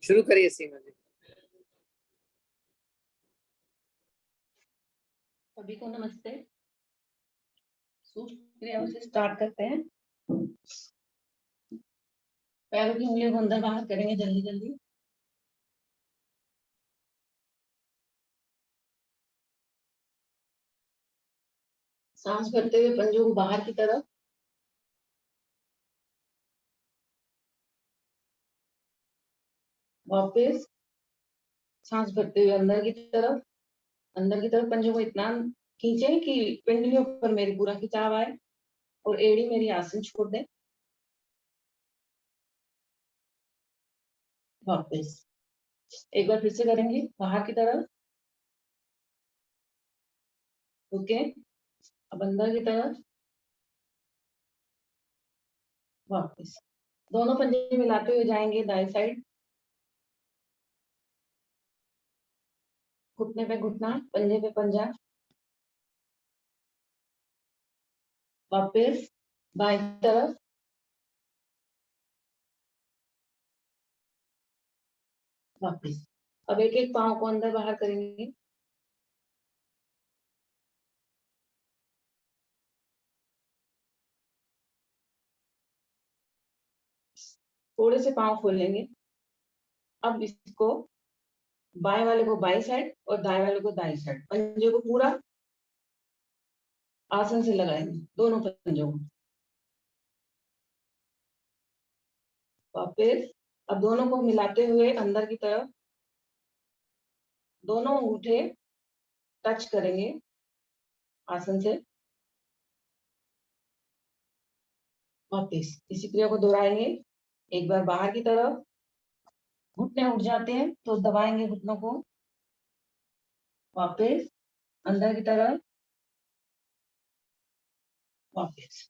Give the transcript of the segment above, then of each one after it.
शुरू करिए सीमा जी। सभी को नमस्ते। सूक्ष्म क्रियाओं से स्टार्ट करते हैं। पैरों की उंगलियों को अंदर बाहर करेंगे जल्दी जल्दी। सांस भरते हुए पंजों को बाहर की तरफ, वापस सांस भरते हुए अंदर की तरफ, पंजों को इतना खींचे कि पिंडलियों पर मेरी पूरा खिंचाव आए और एड़ी मेरी आसन छोड़ दे। वापस एक बार फिर से करेंगे बाहर की तरफ। ओके, अब अंदर की तरफ, वापस दोनों पंजे मिलाते हुए जाएंगे दाएं साइड। घुटने पे घुटना, पंजे पे पंजा, वापस बाएं तरफ, वापस। अब एक एक पाँव को अंदर बाहर करेंगे। थोड़े से पाँव खोल लेंगे। अब इसको बाएं वाले को बाईं साइड और दाएं वाले को दाईं साइड, पंजे को पूरा आसन से लगाएंगे दोनों पंजों को। वापस अब दोनों को मिलाते हुए अंदर की तरफ, दोनों अंगूठे टच करेंगे आसन से। वापस इसी क्रिया को दोहराएंगे। एक बार बाहर की तरफ, घुटने उठ जाते हैं तो दबाएंगे घुटनों को। वापस अंदर की तरफ, वापस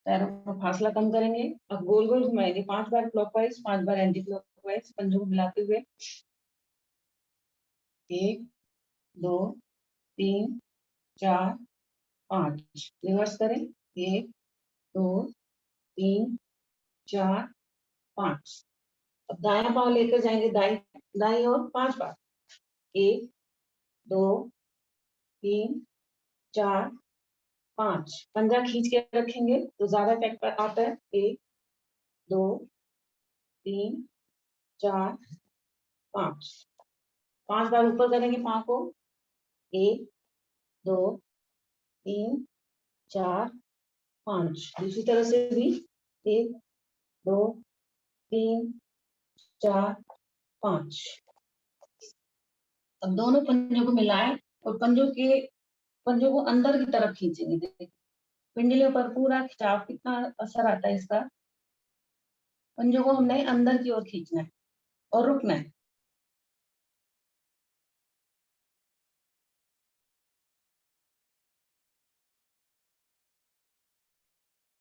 पैरों का फासला कम करेंगे। अब गोल गोल घुमाएंगे 5 बार क्लॉकवाइज, 5 बार एंटी क्लॉकवाइज, पंजों को मिलाते हुए। 1 2 3 4 5, रिवर्स करें। 1 2 3 4 5। अब दायां पांव लेकर जाएंगे दाई दाई और 5 बार। 1 2 3 4 5, पंजा खींच के रखेंगे तो ज्यादा इफेक्ट आता है। 1 2 3 4 5, 5 बार ऊपर करेंगे पाँव को। 1 2 3 4 5, दूसरी तरफ से भी 1 2 3 4 5। अब दोनों पंजों को मिलाएं और पंजों को अंदर की तरफ खींचेंगे। देखिए पिंडलियों पर पूरा खिंचाव, कितना असर आता है इसका। पंजों को हमने अंदर की ओर खींचना है और रुकना है।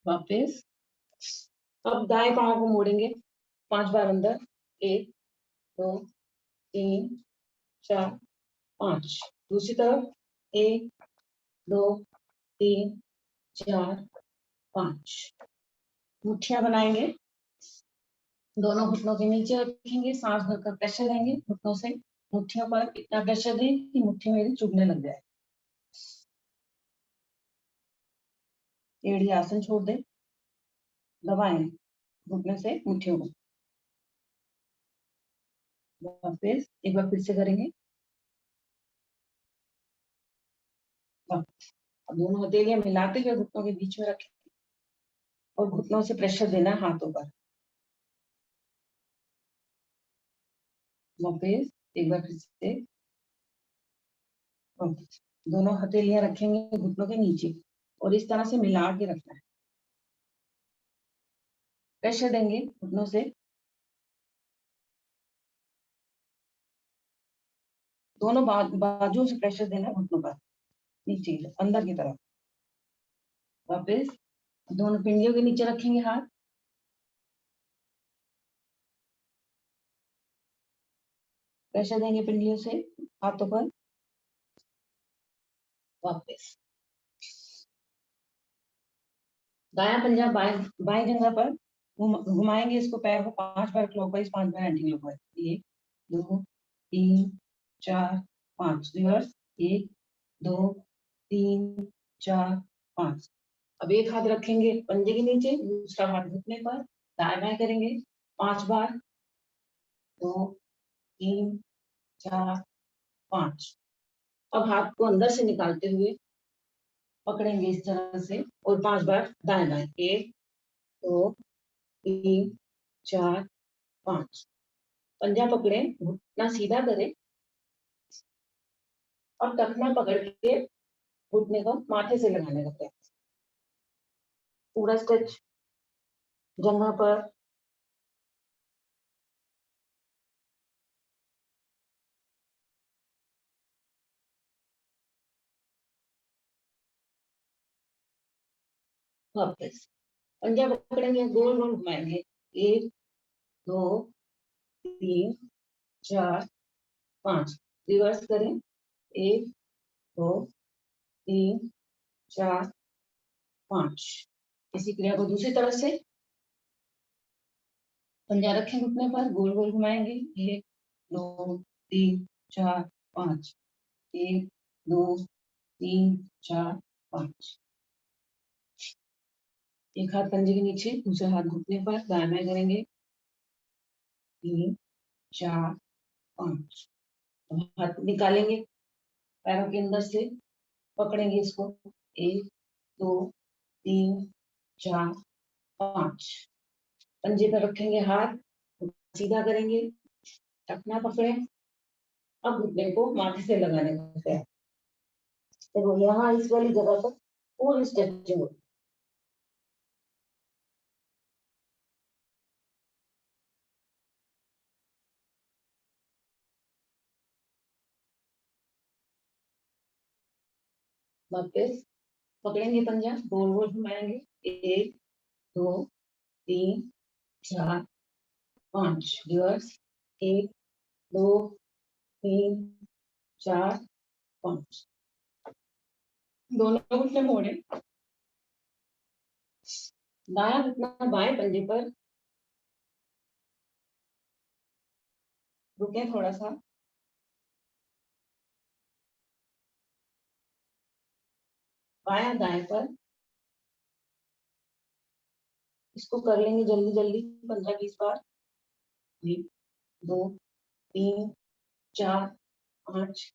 वापस अब दाएं पांव को मोड़ेंगे 5 बार अंदर। 1 2 3 4 5, दूसरी तरफ। 1 2 3 4 5, मुठ्ठियां बनाएंगे। दोनों घुटनों के नीचे रखेंगे, सांस भरकर प्रेशर देंगे घुटनों से। मुट्ठियों पर इतना प्रेशर दें कि मुट्ठी मेरी चुभने लग जाए। एड़ी आसन छोड़ दे, दबाएं घुटने से मुट्ठियों को। वापस एक बार फिर से करेंगे। वापस अब दोनों हथेलियां मिलाते हुए घुटनों के बीच में रखें और घुटनों से प्रेशर देना है हाथों पर। वापस एक बार फिर से। वापस दोनों हथेलियां रखेंगे घुटनों के नीचे और इस तरह से मिला के रखना है। प्रेशर देंगे घुटनों से। दोनों बाजुओं से प्रेशर देना है घुटनों पर, नीचे अंदर की तरफ। वापस दोनों पिंडियों के नीचे रखेंगे हाथ। प्रेशर देंगे पिंडियों से हाथों पर। वापस दायां पंजा बाएं जंघा पर, घुमाएंगे इसको, पैर को 5 बार क्लॉकवाइज, 5 बार एंटी क्लॉकवाइज। 1 2 3 4 5 रिवर्स। 1 2 3 4 5। अब एक हाथ रखेंगे पंजे के नीचे, दूसरा हाथ घुटने पर, दाएं बाएं करेंगे 5 बार। 2 3 4 5। अब हाथ को अंदर से निकालते हुए पकड़ेंगे इस तरह से और 5 बार दाएं बाएं। 1 2 3 4 5। पंजा पकड़े, घुटना सीधा करें और टखना पकड़ के घुटने को माथे से लगाने का प्रयास। पूरा स्ट्रेच जगह पर। वापस पंजा पकड़ेंगे, गोल गोल घुमाएंगे। 1 2 3 4 5। रिवर्स करें। 1 2 3 4 5। इसी क्रिया को दूसरी तरफ से। पंजा रखें घुटने पर, गोल गोल घुमाएंगे। 1 2 3 4 5। 1 2 3 4 5। एक हाथ पंजे के नीचे, दूसरा हाथ घुटने पर, दाएं बाएं करेंगे। 3 4 5। हाथ निकालेंगे पैरों के अंदर से, पकड़ेंगे इसको। 1 2 3 4 5। पंजे पर रखेंगे हाथ, सीधा करेंगे, टखना पकड़े। अब घुटने को माथे से लगाने का है। तो यहाँ इस वाली जगह पर पूरी स्ट्रेचिंग होती है। वापस पकड़ेंगे पंजा, गोल गोल घुमाएंगे। 1 2 3 4 5। रिवर्स। 1 2 3 4 5। दोनों घुटने मोड़े, दाया घुटना बाएं पंजे पर, रुके थोड़ा सा। बाया दाएं पर। इसको कर लेंगे जल्दी जल्दी 15-20 बार। 1 2 3 4 5।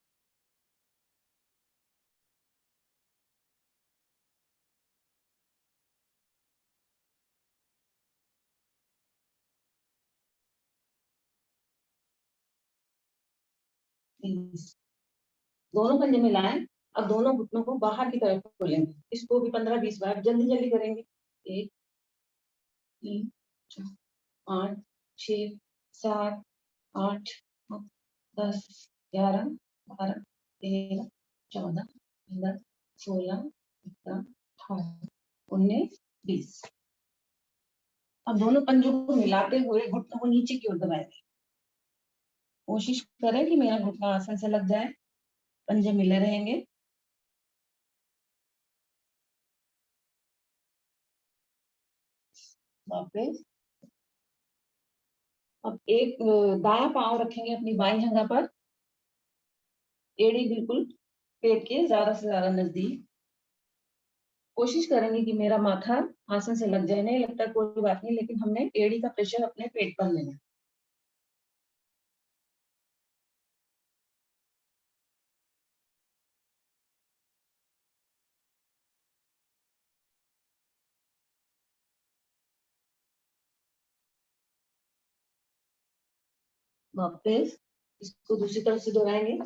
दोनों पंजे मिलाएं। अब दोनों घुटनों को बाहर की तरफ खोलेंगे। इसको भी 15-20 बार जल्दी जल्दी करेंगे। 1 3 4 5 6 7 8 10 11 12 13 14 15 16 17 18 19 20। अब दोनों पंजों को मिलाते हुए घुटनों को नीचे की ओर दबाएंगे। कोशिश करें कि मेरा घुटना आसन से लग जाए, पंजे मिले रहेंगे। वापस अब एक दाया पांव रखेंगे अपनी बाईं जंघा पर, एड़ी बिल्कुल पेट के ज्यादा से ज्यादा नजदीक। कोशिश करेंगे कि मेरा माथा आसन से लग जाए। नहीं लगता कोई बात नहीं, लेकिन हमने एड़ी का प्रेशर अपने पेट पर लेना है। वापस इसको दूसरी तरफ से दोहराएंगे।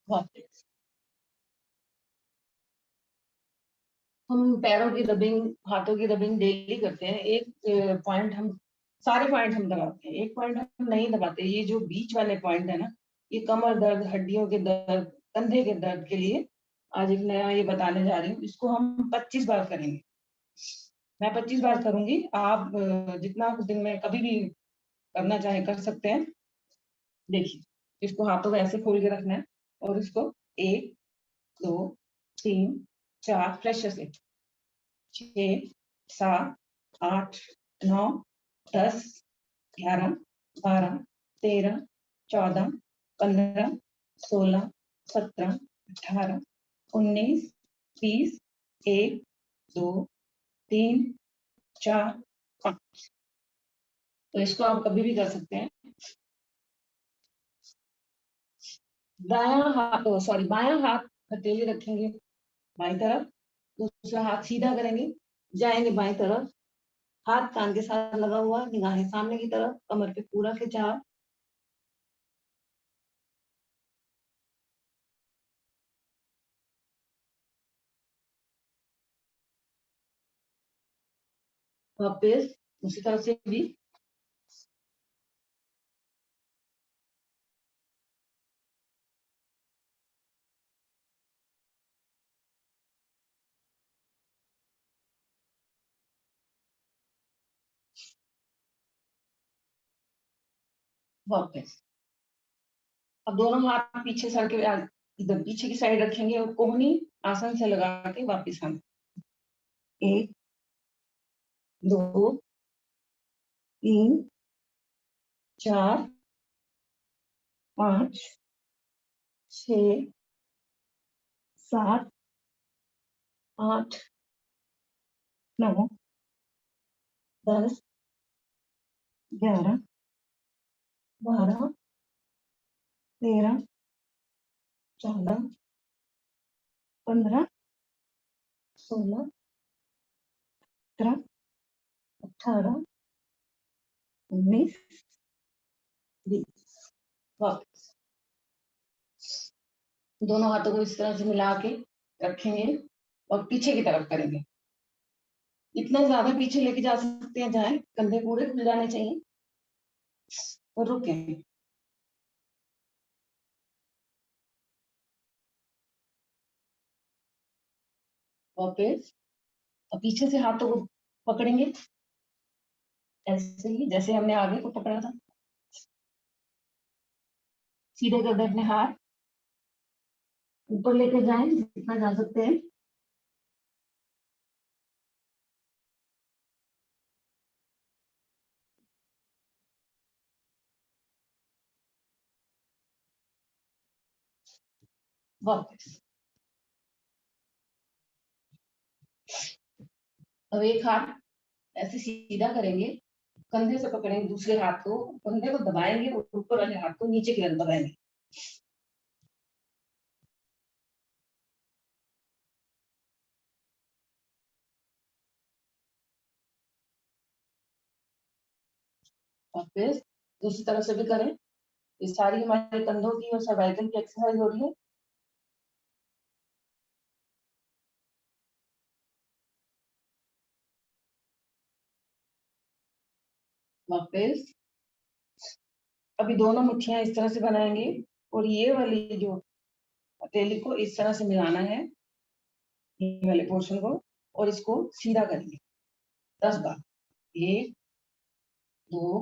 वापस हम पैरों की रबिंग, हाथों की रबिंग डेली करते हैं। एक पॉइंट हम, सारे पॉइंट हम दबाते हैं, एक पॉइंट हम नहीं दबाते। ये जो बीच वाले पॉइंट है ना, ये कमर दर्द, हड्डियों के दर्द, कंधे के दर्द के लिए आज एक नया ये बताने जा रही हूँ। इसको हम 25 बार करेंगे। मैं 25 बार करूंगी, आप जितना दिन में कभी भी करना चाहे कर सकते हैं। देखिए, इसको हाथों में ऐसे खोल के रखना है और इसको 1 2 3 4 प्रेशर से 6 7 8 9 10 11 12 13 14 15 16 17 18 19 20 1 2 3 4 5। तो इसको आप कभी भी कर सकते हैं। दायां हाथ, सॉरी, बायां हाथ हथेली रखेंगे बाईं तरफ, दूसरा हाथ सीधा करेंगे, जाएंगे बाईं तरफ, हाथ कान के साथ लगा हुआ, निगाहें सामने की तरफ, कमर पे पूरा खिंचाव। वापस उसी तरफ से भी। वापस। अब दोनों हाथ पीछे सर के इधर पीछे की साइड रखेंगे और कोहनी आसन से लगा के वापिस हम 1 2 3 4 5 6 7 8 9 10 11 12 13 14 15 16 17 18 19 20। वापस दोनों हाथों को इस तरह से मिला के रखेंगे और पीछे की तरफ करेंगे। इतना ज्यादा पीछे लेके जा सकते हैं, जाए कंधे पूरे खुल जाने चाहिए और रुके। वापस और पीछे से हाथों को पकड़ेंगे ऐसे ही जैसे हमने आगे को पकड़ा था। सीधे कर दे अपने हाथ, ऊपर लेके जाएं जितना जा सकते हैं। वापस अब एक हाथ ऐसे सीधा करेंगे, कंधे से पकड़ेंगे दूसरे हाथ को, कंधे को दबाएंगे और ऊपर वाले हाथ को नीचे की तरफ दबाएंगे। वापस दूसरी तरफ से भी करें। ये सारी हमारे कंधों की और सर्वाइकल की एक्सरसाइज हो रही है। वापस अभी दोनों मुट्ठियां इस तरह से बनाएंगे और ये वाली जो हथेली को इस तरह से मिलाना है, ये वाले पोर्शन को, और इसको सीधा करेंगे 10 बार। 1 2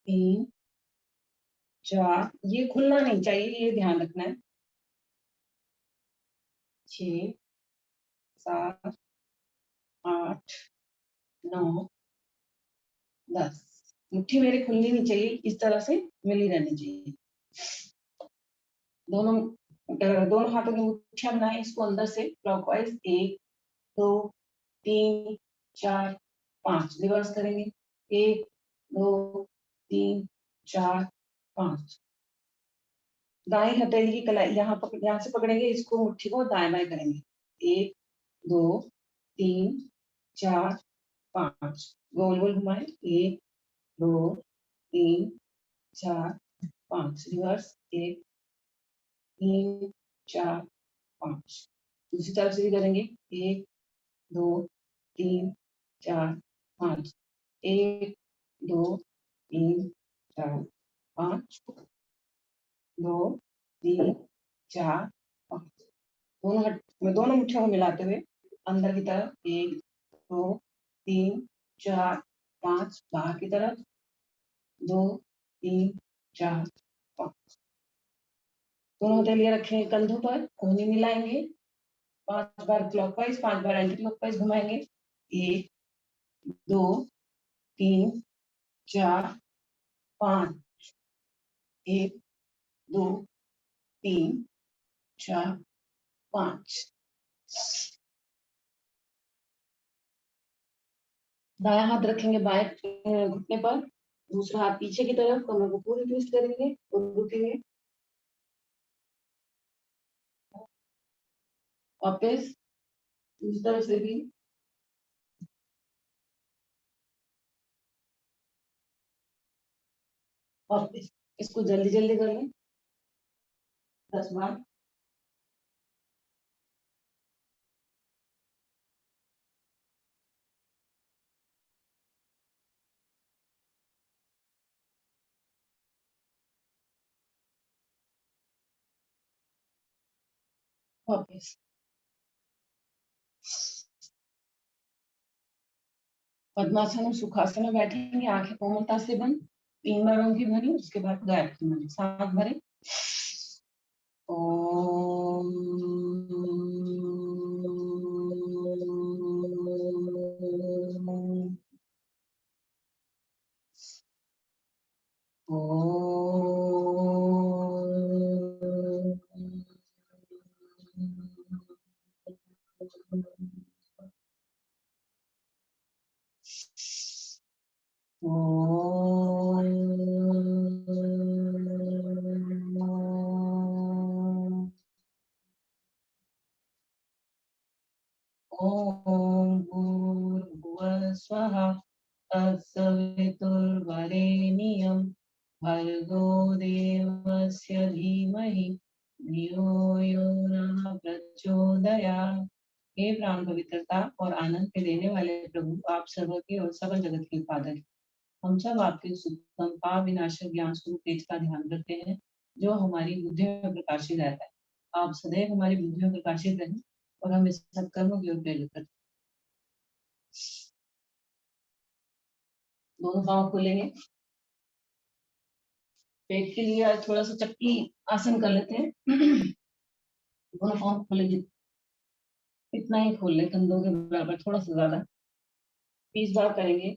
3 4, ये खुलना नहीं चाहिए, ये ध्यान रखना है। 6 7 8 9 10। मुट्ठी मेरी खुलनी नहीं चाहिए, इस तरह से मिली रहनी चाहिए। दोनों दोनों हाथों की मुट्ठियां बनाएं, इसको अंदर से क्लॉकवाइज 1 2 3 4 5 रिवर्स करेंगे। 1 2 3 4 5। दाएं हथेली की कलाई यहाँ से पकड़ेंगे, इसको मुट्ठी को दाएं बाएं करेंगे। 1 2 3 4 5 गोल गोल घुमाए। 1 2 3 4 5 रिवर्स। 1 3 4 5। दूसरी तरफ से भी करेंगे। 1 2 3 4 5। 1 2 3 4 5। 2 3 4 5। दोनों मुट्ठियों को मिलाते हुए अंदर की तरफ 1 2 3 4 5, बाहर की तरफ 2 3 4 5। दोनों हथेलियां रखेंगे कंधों पर, कोहनी मिलाएंगे, 5 बार क्लॉकवाइज 5 बार एंटी क्लॉकवाइज घुमाएंगे। 1 2 3 4 5। 1 2 3 4 5। दायां हाथ रखेंगे बाएं घुटने पर, दूसरा हाथ पीछे की तरफ, कमर को पूरी ट्विस्ट करेंगे और रुकेंगे। वापस दूसरी तरफ से भी। वापस इसको जल्दी जल्दी कर लें 10 बार। वापस पद्मासन और सुखासन में बैठेंगे, आंखें कोमलता से बंद, 3 बार ओम की ध्वनि, उसके बाद गायत्री मंत्र 7 भरे। ओम ओम भूर्भुवः स्वः तत्सवितुर्वरेण्यं भर्गो देवस्य धीमहि धियो यो नः प्रचोदयात्। हे प्राण पवित्रता और आनंद के देने वाले प्रभु, आप सर्व के और सकल जगत के उत्पादक। हम सब आपके सुतम पाप विनाशक ज्ञान स्वरूप तेज का ध्यान करते हैं, जो हमारी बुद्धि में प्रकाशित रहता है। आप सदैव हमारी बुद्धि में प्रकाशित रहें और हमें सत्कर्मों की ओर प्रेरित करें। दोनों पाँव खोलेंगे। पेट के लिए आज थोड़ा सा चक्की आसन कर लेते हैं। दोनों पाँव खोलेंगे, इतना ही खोल ले, कंधों के बराबर, थोड़ा सा ज्यादा। 20 बार करेंगे।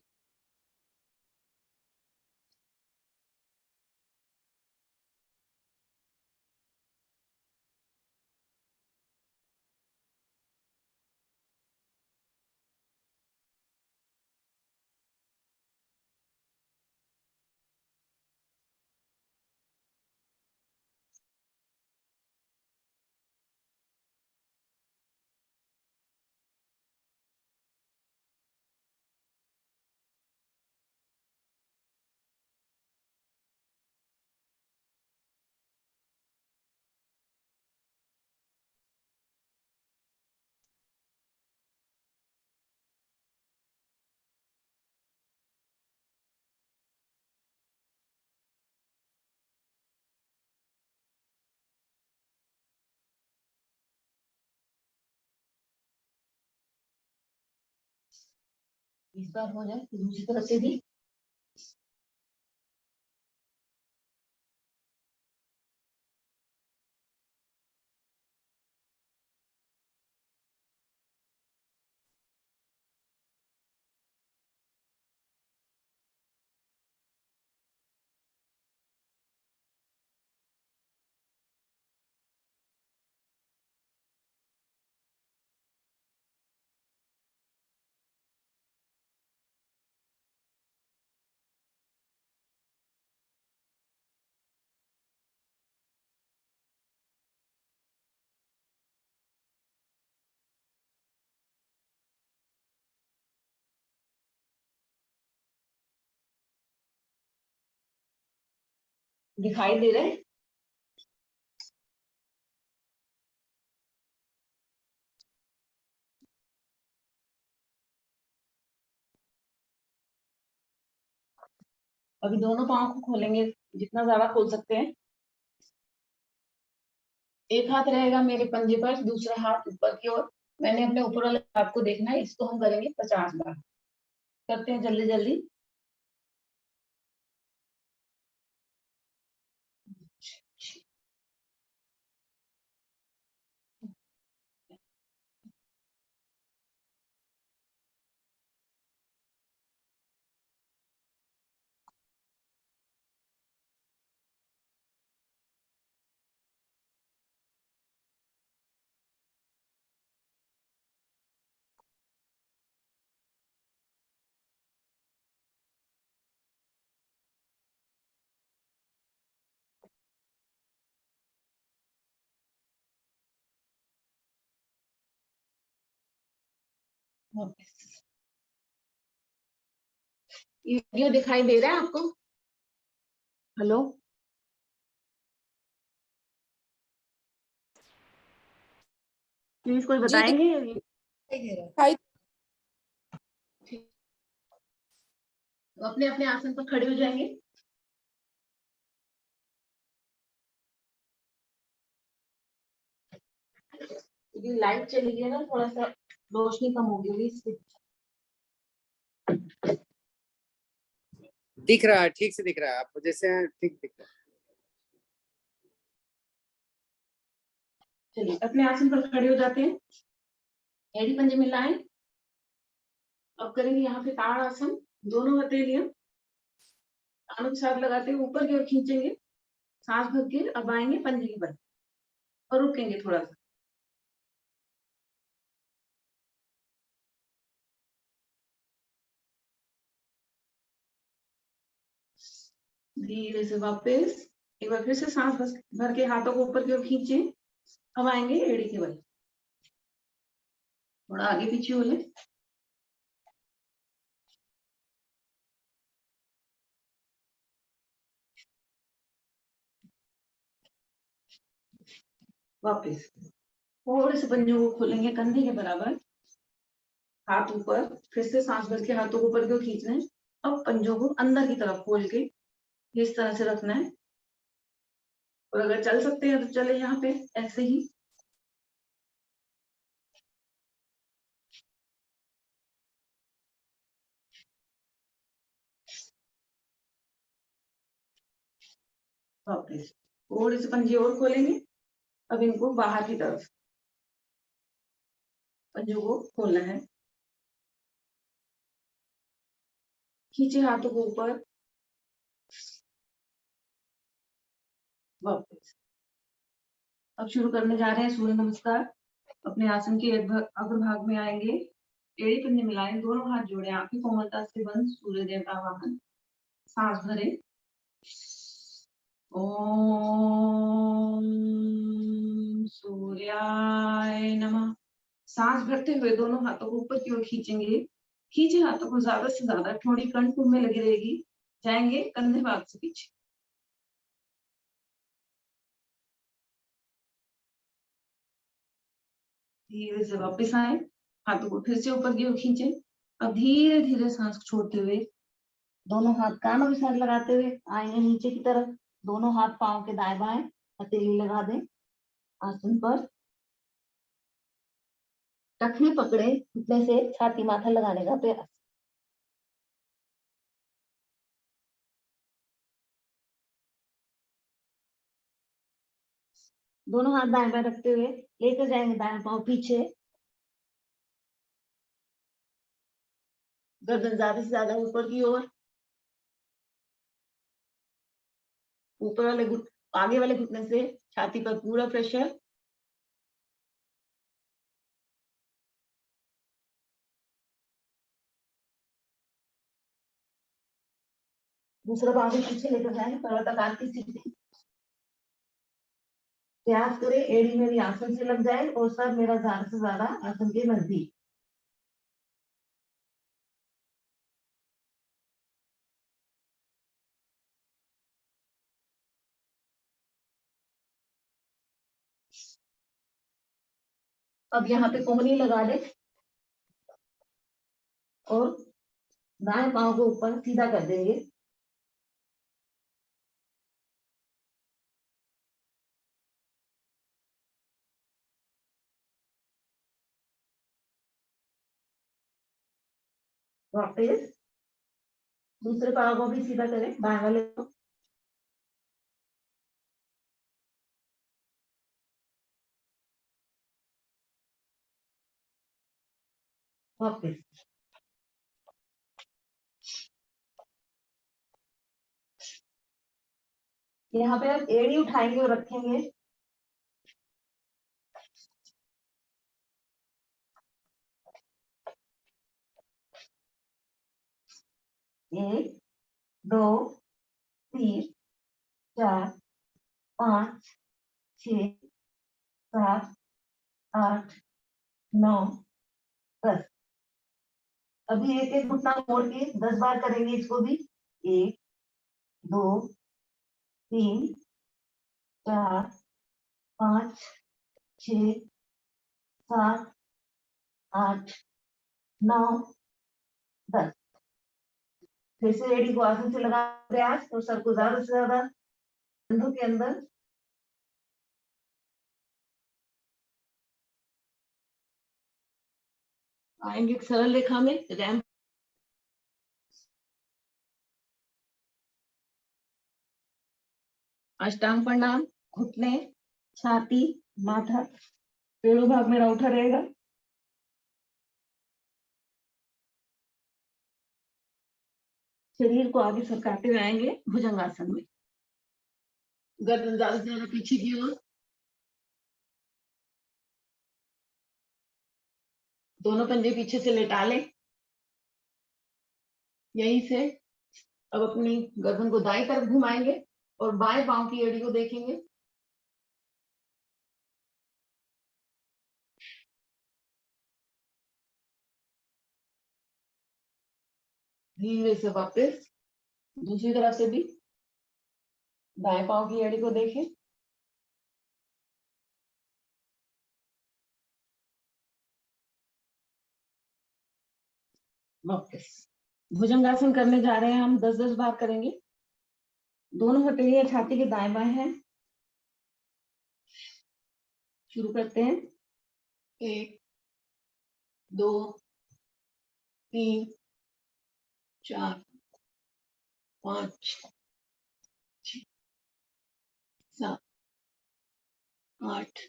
इस बार हो जाए तो दूसरी तरफ से भी। दिखाई दे रहे हैं? अभी दोनों पाँव को खोलेंगे, जितना ज्यादा खोल सकते हैं। एक हाथ रहेगा मेरे पंजे पर, दूसरा हाथ ऊपर की ओर। मैंने अपने ऊपर वाले हाथ को देखना है। इसको हम करेंगे 50 बार। करते हैं जल्दी जल्दी। ये वीडियो दिखाई दे रहा है आपको? हेलो? प्लीज कोई जी बताएंगे? दिखाई दे रहा है। तो अपने अपने आसन पर खड़े हो जाएंगे। क्योंकि लाइट चली गई है ना, थोड़ा सा रोशनी कम हो गई होगी इसलिए। दिख रहा है, ठीक से दिख रहा है आपको, जैसे हैं ठीक दिख रहा है। चलिए अपने आसन पर खड़े हो जाते हैं। एड़ी पंजे मिलाएं। अब करेंगे यहाँ पे ताड़ आसन। दोनों हथेलियां कानों के साथ लगाते हुए ऊपर की ओर खींचेंगे। सांस भर के अब आएंगे पंजे की बल और रुकेंगे थोड़ा सा। धीरे से वापस एक बार फिर से सांस भर के हाथों को ऊपर की ओर खींचे। अब आएंगे एड़ी के बल। थोड़ा आगे पीछे हो ले। वापस थोड़े से पंजों को खोलेंगे कंधे के बराबर। हाथ ऊपर, फिर से सांस भर के हाथों को ऊपर की ओर खींचना है। अब पंजों को अंदर की तरफ खोल के इस तरह से रखना है। और अगर चल सकते हैं तो चले यहाँ पे ऐसे ही। वापस थोड़े से पंजे और खोलेंगे। अब इनको बाहर की तरफ पंजों को खोलना है। खींचे हाथों को ऊपर। वापस अब शुरू करने जा रहे हैं सूर्य नमस्कार। अपने आसन के अग्रभाग में आएंगे। एड़ी पंजे मिलाएं, दोनों हाथ जोड़े, आंखें कोमलता से बंद, सूर्य देव का आवाहन। सांस भरे। ओम सूर्याय नमः। सांस भरते हुए दोनों हाथों को ऊपर की ओर खींचेंगे। खींचे हाथों को ज्यादा से ज्यादा, थोड़ी कंठ में लगी रहेगी। जाएंगे कंधे भाग से पीछे। धीरे से वापस आए। हाथों को फिर से ऊपर की ओर खींचे। अब धीरे धीरे सांस छोड़ते हुए दोनों हाथ कानों के साथ लगाते हुए आएंगे नीचे की तरफ। दोनों हाथ पांव के दाएं बाएं हथेली लगा दें आसन पर। टखने पकड़े, घुटने से छाती माथा लगाने का प्रयास। दोनों हाथ दाएं बाएं रखते हुए लेकर जाएंगे दाएं पांव पीछे। गर्दन ज्यादा से ज्यादा ऊपर की ओर। ऊपर वाले आगे वाले घुटने से छाती पर पूरा प्रेशर। दूसरा पांव भी पीछे लेकर जाएंगे पर्वताकार की स्थिति। प्रयास करें एड़ी मेरी आसन से लग जाए और सर मेरा ज्यादा से ज्यादा आसन के नजदीक। अब यहाँ पे कोहनी लगा दे और दाएं पांव को ऊपर सीधा कर देंगे। वापस दूसरे पाँव को भी सीधा करें, बाएं वाले को। वापस यहाँ पे आप एड़ी उठाएंगे और रखेंगे। एक, दो, तीन, चार, पाँच, 6, 7, 8, 9, 10। अभी एक एक घुटना मोड़ के 10 बार करेंगे इसको भी। 1, 2, 3, 4, 5, 6, 7, 8, 9, 10। फिर से एड़ी को आसन से लगा प्रयास और सर को ज्यादा से ज्यादा कंधों के अंदर। आएंगे एक सरल रेखा में, रैंप। अष्टांग प्रणाम, घुटने, छाती, माथा, पेड़ों भाग मेरा उठा रहेगा। शरीर को आगे सरकाते हुए आएंगे भुजंगासन में। गर्दन ज्यादा से ज्यादा पीछे की ओर, दोनों पंजे पीछे से लेटा लें। यहीं से अब अपनी गर्दन को दाएं तरफ घुमाएंगे और बाएं पांव की एड़ी को देखेंगे। धीरे से वापस दूसरी तरफ से भी दाएं पांव की एड़ी को देखें। वापस भुजंगासन करने जा रहे हैं हम, 10-10 बार करेंगे। दोनों हथेलियां छाती के दाएं बाएं हैं। शुरू करते हैं। 1, 2, 3, 4, 5, 6, 7, 8,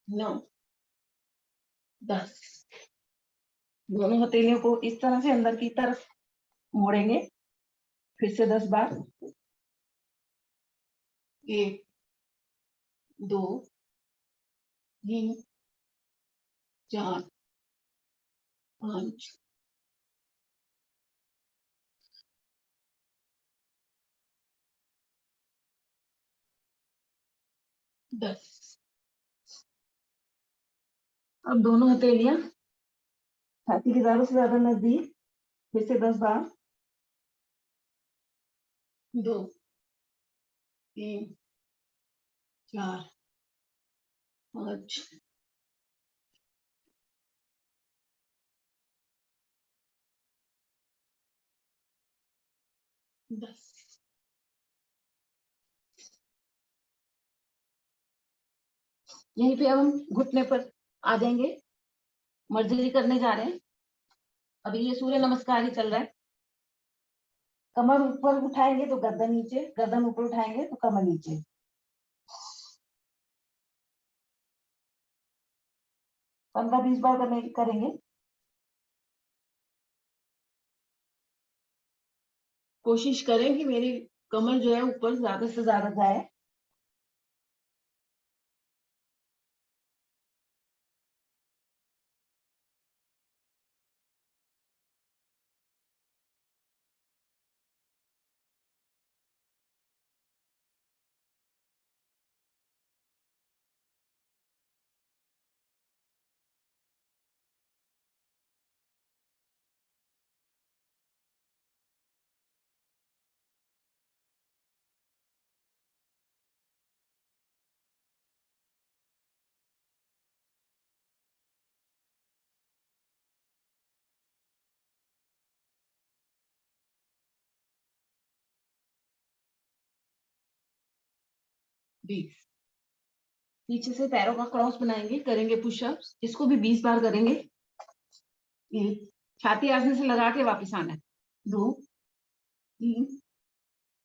9, 10। दोनों हथेलियों को इस तरह से अंदर की तरफ मोड़ेंगे। फिर से 10 बार। 1, 2, 3, 4, 5, 10। अब दोनों हथेलियां छाती के ज्यादा से ज्यादा नजदीक। फिर से 10 बार। 2, 3, 4, 5, 10। यहीं पे अब हम घुटने पर आ जाएंगे। मर्जरी करने जा रहे हैं। अभी ये सूर्य नमस्कार ही चल रहा है। कमर ऊपर उठाएंगे तो गर्दन नीचे, गर्दन ऊपर उठाएंगे तो कमर नीचे। 15-20 बार करेंगे। कोशिश करें कि मेरी कमर जो है ऊपर ज्यादा से ज्यादा जाए। पीछे से पैरों का क्रॉस बनाएंगे, करेंगे पुशअप्स। इसको भी 20 बार करेंगे। 1, छाती आसन से लगा के वापस आना है। 2 3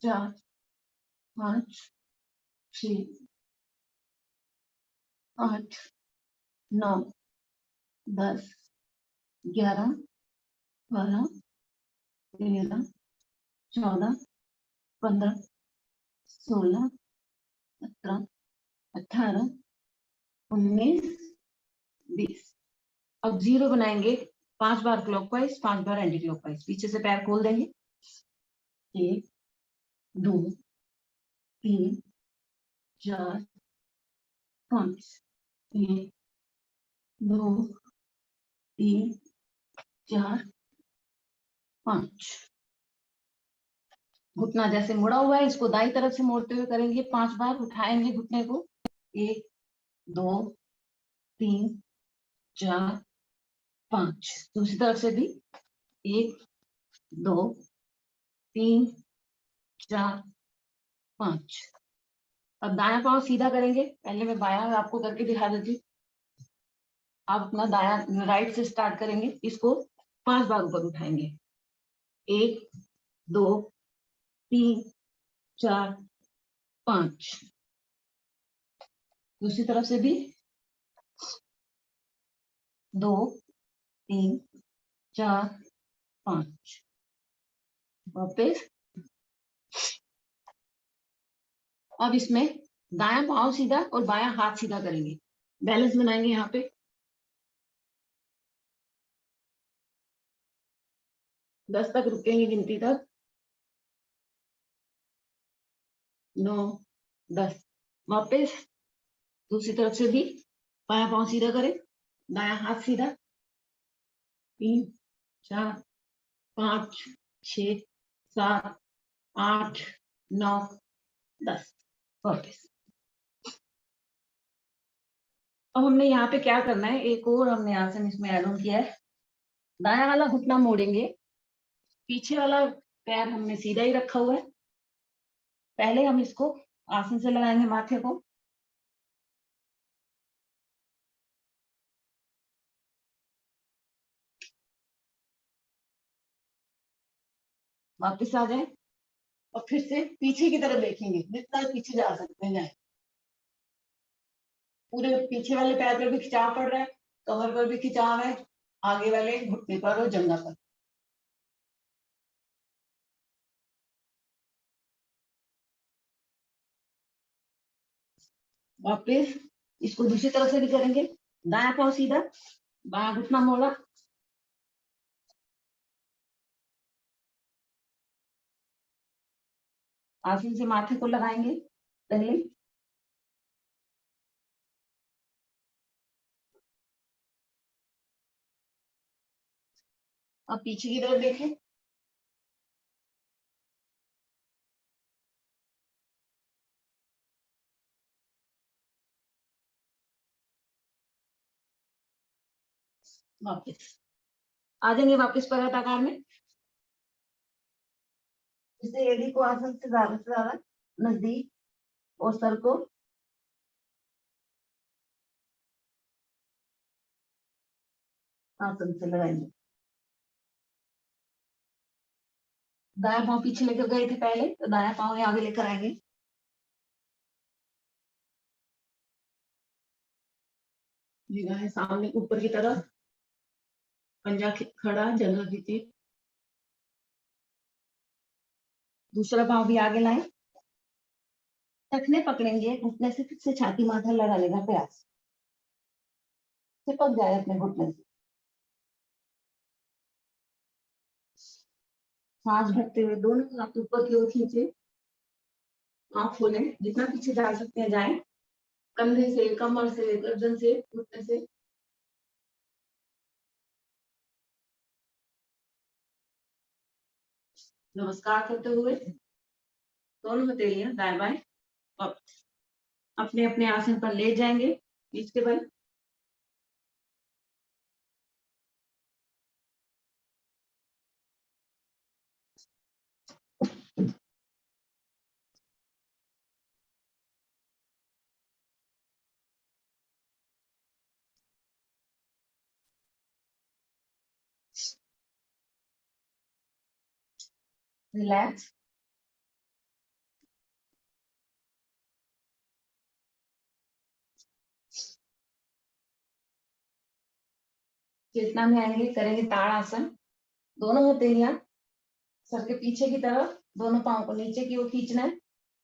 4 5 6 8 9 10 11 12 13 14 15 16 17 18 19 20। अब 0 बनाएंगे 5 बार क्लॉकवाइज 5 बार एंटी क्लॉकवाइज। पीछे से पैर खोल देंगे। 1 2 3 4 5 1 2 3 4 5। घुटना जैसे मुड़ा हुआ है इसको दाई तरफ से मोड़ते हुए करेंगे 5 बार। उठाएंगे घुटने को। 1 2 3 4 5। दूसरी तरफ से भी 1 2 3 4 5। अब दायां पांव सीधा करेंगे। पहले मैं बायां आपको करके दिखा देती हूँ। आप अपना दायां राइट से स्टार्ट करेंगे। इसको 5 बार ऊपर उठाएंगे। 1 2 3 4 5। दूसरी तरफ से भी 2 3 4 5। वापस। अब इसमें दायां पांव सीधा और बायां हाथ सीधा करेंगे। बैलेंस बनाएंगे यहाँ पे। 10 तक रुकेंगे गिनती तक। 9 10। वापस दूसरी तरफ से भी बायां पांव सीधा करें दायां हाथ सीधा। 3 4 5 6 7 8 9 10। वापस। अब हमने यहाँ पे क्या करना है, एक और हमने आसन इसमें ऐड ऑन किया है। दायां वाला घुटना मोड़ेंगे। पीछे वाला पैर हमने सीधा ही रखा हुआ है। पहले हम इसको आसन से लगाएंगे माथे को। वापस आ जाए और फिर से पीछे की तरफ देखेंगे। जितना पीछे जा सकते हैं जाए। पूरे पीछे वाले पैर पर भी खिंचाव पड़ रहा है, कमर पर भी खिंचाव है, आगे वाले घुटने पर और जंघा पर। वापस इसको दूसरी तरफ से भी करेंगे। दायां पांव सीधा, बायां घुटना मोड़ा। आसन से माथे को लगाएंगे पहले। अब पीछे की तरफ देखें। वापस आ जाएंगे वापस पर्वत आकार में। इसे एड़ी को आसन से ज्यादा नजदीक और सर को आसन से लगाएंगे। दायां पांव पीछे लेकर गए थे पहले, तो दायां पांव आगे लेकर आएंगे। निगाहें सामने ऊपर की तरफ। पंजा खड़ा, जंघा खींची। दूसरा पांव भी आगे लाएं। टखने पकड़ेंगे। घुटने से फिर से छाती माथा लगाने का प्रयास। चिपक जाए अपने घुटने से। सांस भरते हुए दोनों हाथ ऊपर की ओर खींचे। आंख खोलें। जितना पीछे जा सकते हैं जाएं। कंधे से, कमर से, गर्दन से, घुटने से। नमस्कार करते हुए दोनों हथेलियां दाएं बाएं अपने अपने आसन पर लेट जाएंगे। पीठ के बल। रिलैक्स। चेतना में आएंगे, करेंगे ताड़ासन। दोनों हथेलियां सर के पीछे की तरफ, दोनों पाँव को नीचे की ओर खींचना है।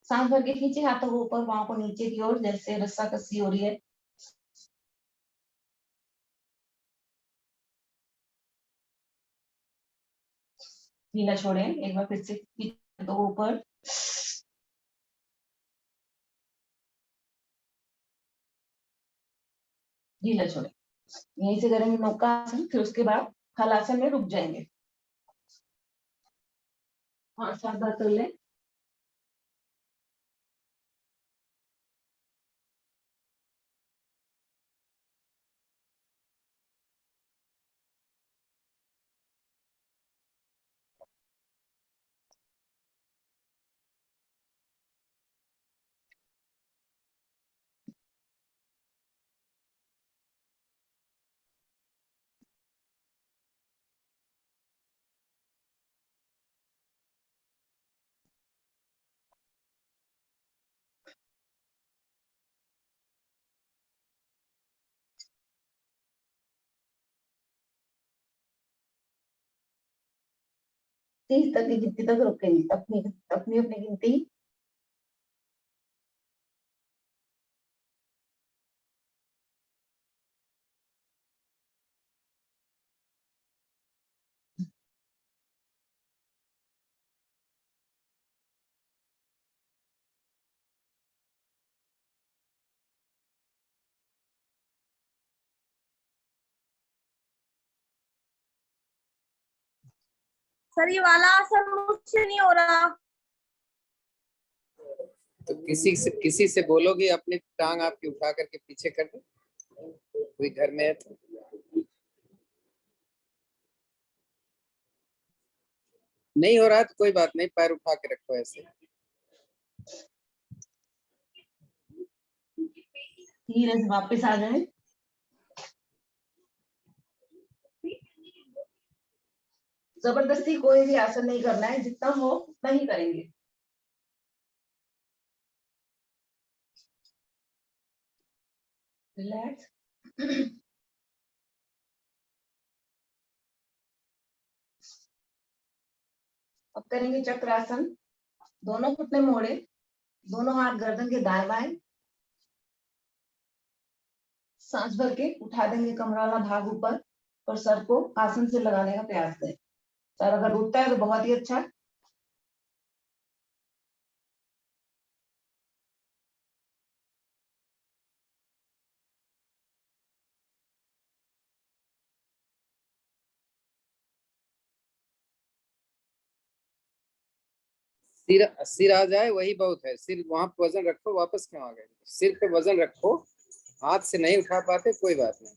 सांस भर के खींचे, हाथों को ऊपर, पाँव को नीचे की ओर, जैसे रस्सा कस्सी हो रही है। ढीला छोड़ें, एक बार फिर से तो ऊपर। ढीला छोड़ें। यहीं से करेंगे नौकासन, फिर उसके बाद हलासन में रुक जाएंगे। 5-7 बार कर लें। तीस तक की गिनती तक रुकेंगे, अपनी अपनी अपनी गिनती। सर ये वाला आसन मुझसे नहीं हो रहा। तो किसी से बोलो कि अपनी टांग आपकी उठा करके पीछे कर दे, कोई घर में है तो। नहीं हो रहा है तो कोई बात नहीं, पैर उठा के रखो ऐसे। धीरे से वापस आ जाए। जबरदस्ती कोई भी आसन नहीं करना है, जितना हो उतना ही करेंगे। रिलैक्स। अब करेंगे चक्रासन। दोनों घुटने मोड़े, दोनों हाथ गर्दन के दाएं बाएं। सांस भर के उठा देंगे कमर वाला भाग ऊपर, और सर को आसन से लगाने का प्रयास करें। सर अगर उठता है तो बहुत ही अच्छा। सिर सिर आ जाए वही बहुत है। सिर वहां पे वजन रखो, वापस क्यों आ गए? सिर पे वजन रखो, हाथ से नहीं उठा पाते कोई बात नहीं।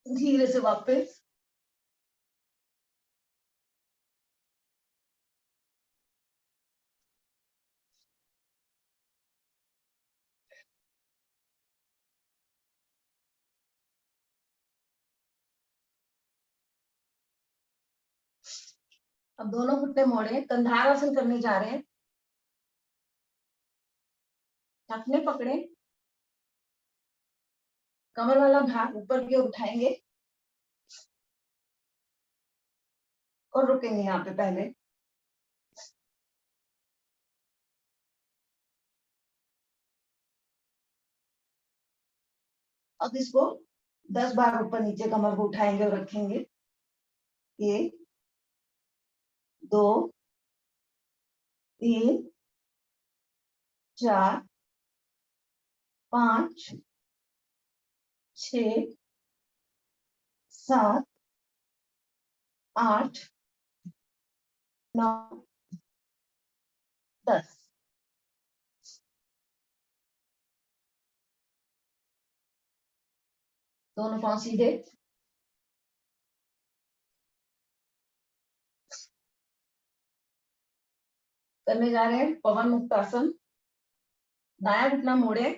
धीरे से वापस। अब दोनों घुटने मोड़े, कंधारासन करने जा रहे हैं। टखने पकड़े, कमर वाला भाग ऊपर की ओर उठाएंगे और रुकेंगे यहाँ पे पहले। अब इसको 10 बार ऊपर नीचे कमर को उठाएंगे और रखेंगे। 1 2 3 4 5 6 7 8 9 10। दोनों पांव सीधे। करने जा रहे हैं पवन मुक्त आसन। दायां घुटना मोड़े,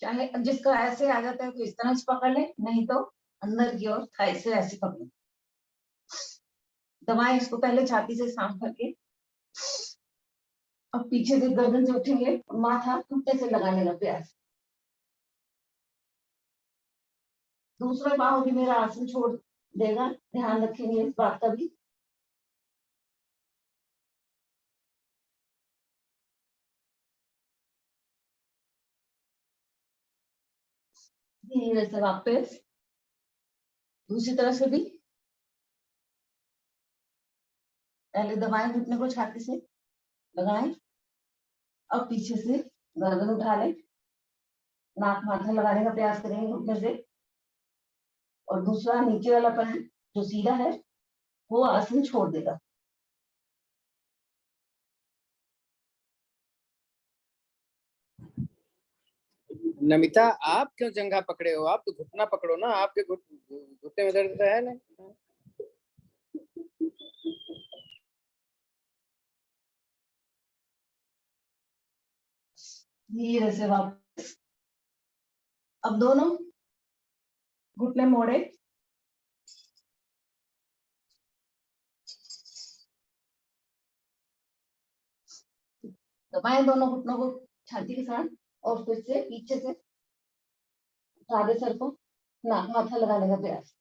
चाहे जिसका ऐसे आ जाता है तो इस तरह से पकड़ ले, नहीं तो अंदर की ओर थाई से ऐसे पकड़ो। दबाएं इसको पहले छाती से सांस भर के। अब पीछे से गर्दन से उठेंगे, माथा घुटने से लगाने का प्रयास। दूसरा पाँव भी मेरा आसन छोड़ देगा, ध्यान रखेंगे इस बात का भी। धीरे से वापस दूसरी तरफ से भी। पहले दबाएं घुटने को छाती से, लगाएं। अब पीछे से गर्दन उठा लें, नाक माथा लगाने का प्रयास करेंगे घुटने से। और दूसरा नीचे वाला पैर जो सीधा है वो आसन छोड़ देगा। नमिता, आप क्यों जंघा पकड़े हो? आप तो घुटना पकड़ो ना, आपके घुटने में दर्द है ना। धीरे से वापस। अब दोनों घुटने मोड़े, दबाएं दोनों घुटनों को छाती के साथ और फिर से पीछे से आधे सर को नाक माथा लगाने का प्रयास।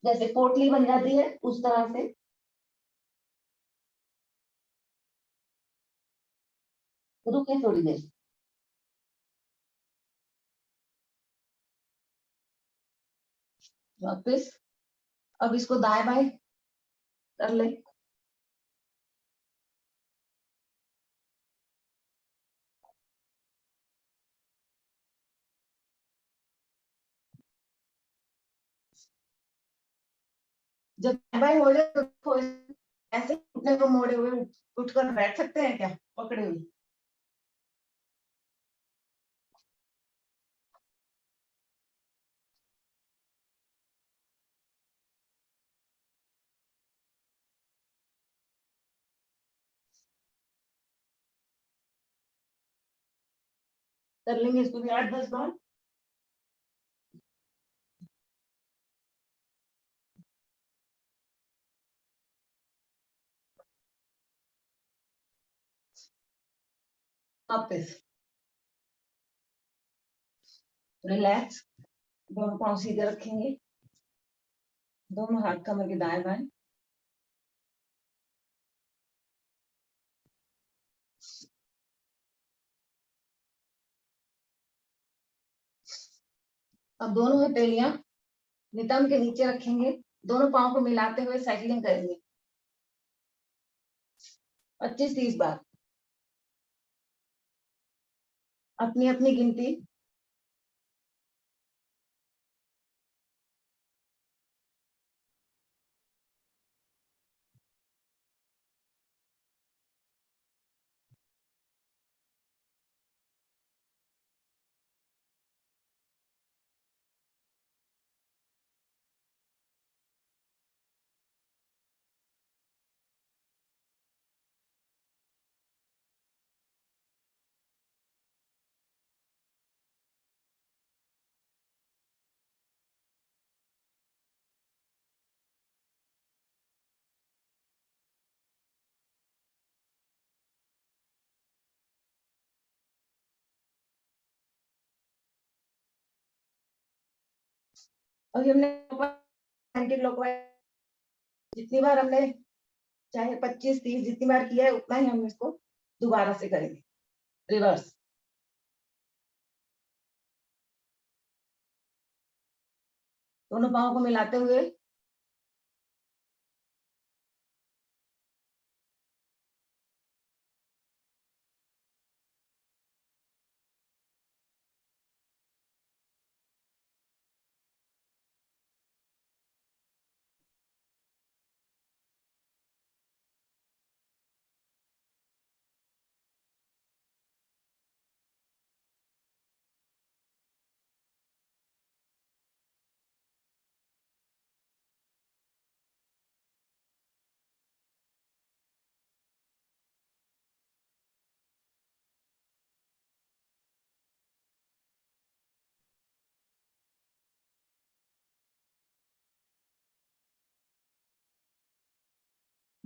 जैसे पोटली बन जाती है उस तरह से। रुके थोड़ी देर, वापस। अब इसको दाएं बाएं कर ले। जब दाएं बाएं हो जाए तो ऐसे घुटने को मोड़े हुए उठकर बैठ सकते हैं क्या, पकड़े हुए। कर लेंगे इसको भी 8-10 बार। वापस रिलैक्स, दोनों पांव सीधे रखेंगे, दोनों हाथ कमर के दाएं बाएं। अब दोनों हथेलियां नितंब के नीचे रखेंगे, दोनों पांव को मिलाते हुए साइकिलिंग करेंगे 25-30 बार, अपनी अपनी गिनती। अभी हमने जितनी बार हमने चाहे 25-30 जितनी बार किया है उतना ही हम इसको दोबारा से करेंगे रिवर्स। दोनों पाँव को मिलाते हुए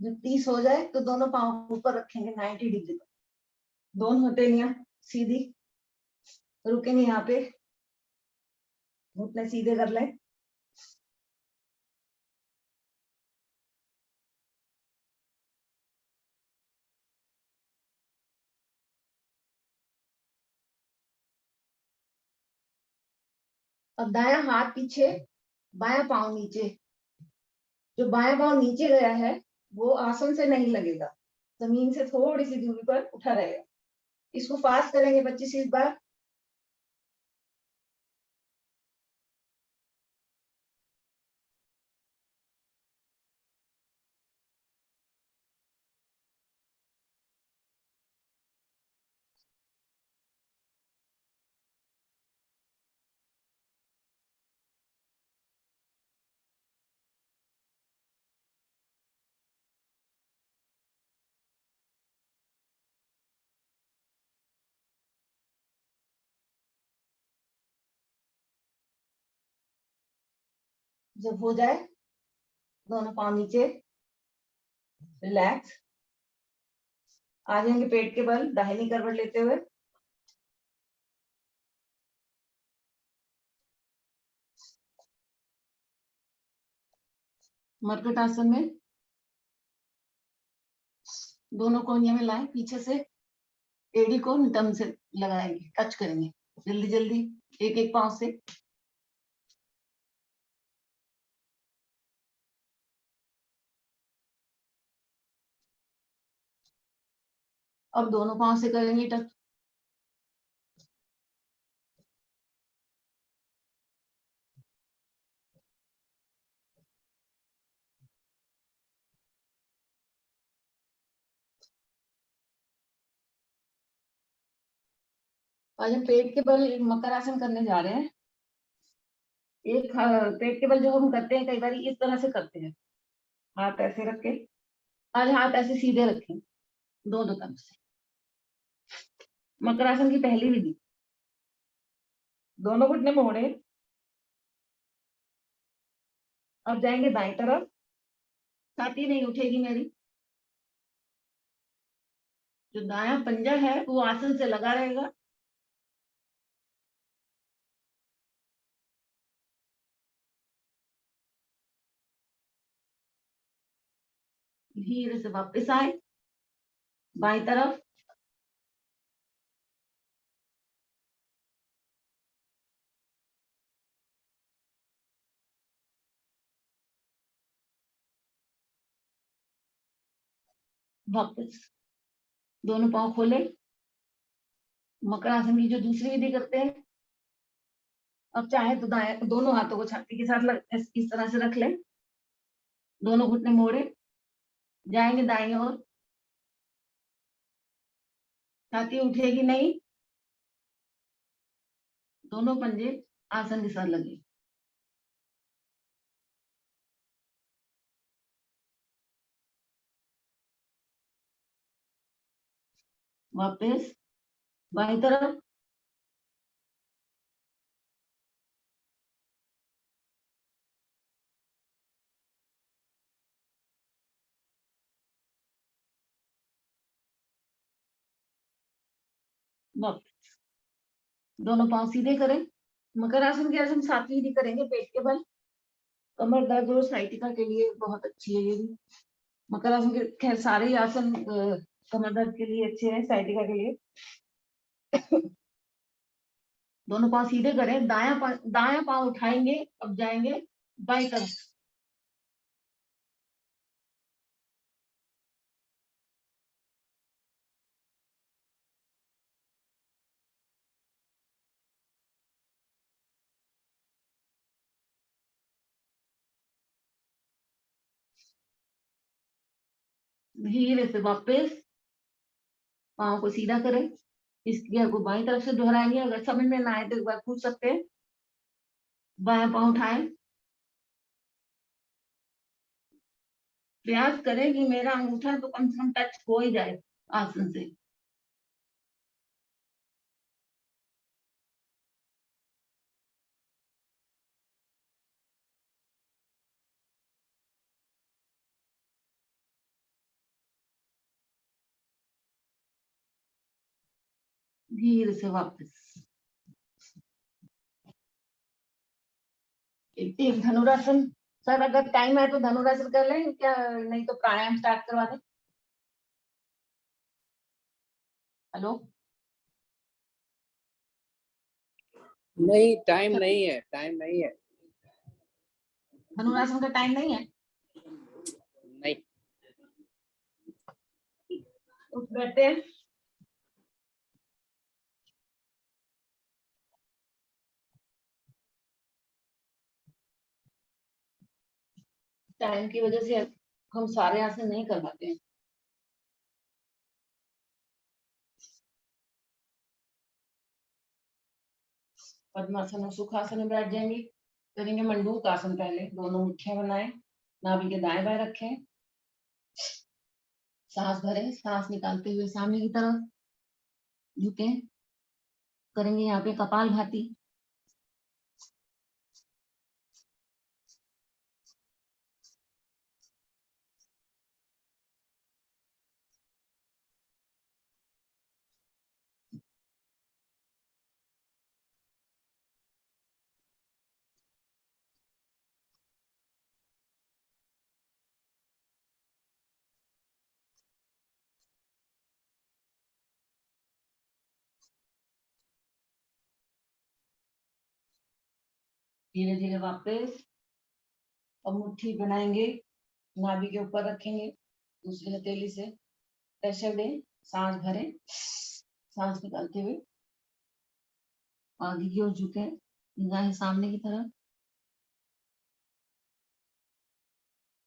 जब 30 हो जाए तो दोनों पाँव ऊपर रखेंगे 90 डिग्री पर, दोनों हथेलियां सीधी, रुकेंगे यहाँ पे, घुटने सीधे कर लें। अब दायां हाथ पीछे, बायां पाँव नीचे। जो बायां पाँव नीचे गया है वो आसन से नहीं लगेगा, जमीन से थोड़ी सी दूरी पर उठा रहेगा। इसको फास्ट करेंगे 25 बार। जब हो जाए दोनों पाँव नीचे, रिलैक्स। आ जाएंगे पेट के बल, दाहिनी करवट लेते हुए। मरकट आसन में दोनों कोहनियों में लाए, पीछे से एड़ी को नितंब से लगाएंगे, टच करेंगे जल्दी जल्दी एक एक पांव से। अब दोनों पांव से करेंगे टच। आज हम पेट के बल मकर आसन करने जा रहे हैं। एक पेट के बल जो हम करते हैं कई बार इस तरह से करते हैं, हाथ ऐसे रख के। आज हाथ ऐसे सीधे रखें, दो दो तरफ से। मकर आसन की पहली विधि, दोनों घुटने मोड़े। अब जाएंगे दाएं तरफ, छाती नहीं उठेगी मेरी। जो दायां पंजा है वो आसन से लगा रहेगा। धीरे से वापस आए बाईं तरफ। वापस दोनों पांव खोले। मकर आसन की जो दूसरी विधि करते हैं, अब चाहे तो दाएं दोनों हाथों को छाती के साथ इस तरह से रख लें, दोनों घुटने मोड़े, जाएंगे दाईं ओर। छाती उठेगी नहीं, दोनों पंजे आसन के साथ लगे। वापस बाईं तरफ। वापस दोनों पांव सीधे करें। मकर आसन की आज हम सातवीं विधि करेंगे, पेट के बल। कमर दर्द और साइटिका के लिए बहुत अच्छी है ये भी। मकर आसन के खैर सारे ही आसन कमर दर्द के लिए अच्छे हैं, साइटिका के लिए। दोनों पांव सीधे करें, दायां पांव उठाएंगे। अब जाएंगे बाईं तरफ। धीरे से वापस पाँव को सीधा करें। इस क्रिया को बाईं तरफ से दोहराएंगे। अगर समझ में ना आए तो एक बार पूछ सकते हैं। बायां पाँव उठाएं। प्रयास करें कि मेरा अंगूठा तो कम से कम टच हो ही जाए आसन से। धीरे से वापस। एक धनुरासन। सर अगर टाइम है तो धनुरासन कर लें क्या, नहीं तो प्राणायाम स्टार्ट करवा दें। हेलो। नहीं, टाइम नहीं है, टाइम नहीं है। धनुरासन का टाइम नहीं है। नहीं। उठ बैठते हैं। टाइम की वजह से हम सारे आसन नहीं कर पाते हैं। पद्मासन और सुखासन में बैठ जाएंगे। करेंगे मंडूक आसन। पहले दोनों मुट्ठियां बनाएं, नाभि के दाएं बाएं रखें, सांस भरें, सांस निकालते हुए सामने की तरफ झुके। करेंगे यहाँ पे कपाल भाती। धीरे धीरे वापस। अब मुट्ठी बनाएंगे, नाभि के ऊपर रखेंगे, दूसरी हथेली से प्रेशर दें, सांस भरें, सांस निकालते हुए आगे की ओर झुके, निगाहें सामने की तरफ,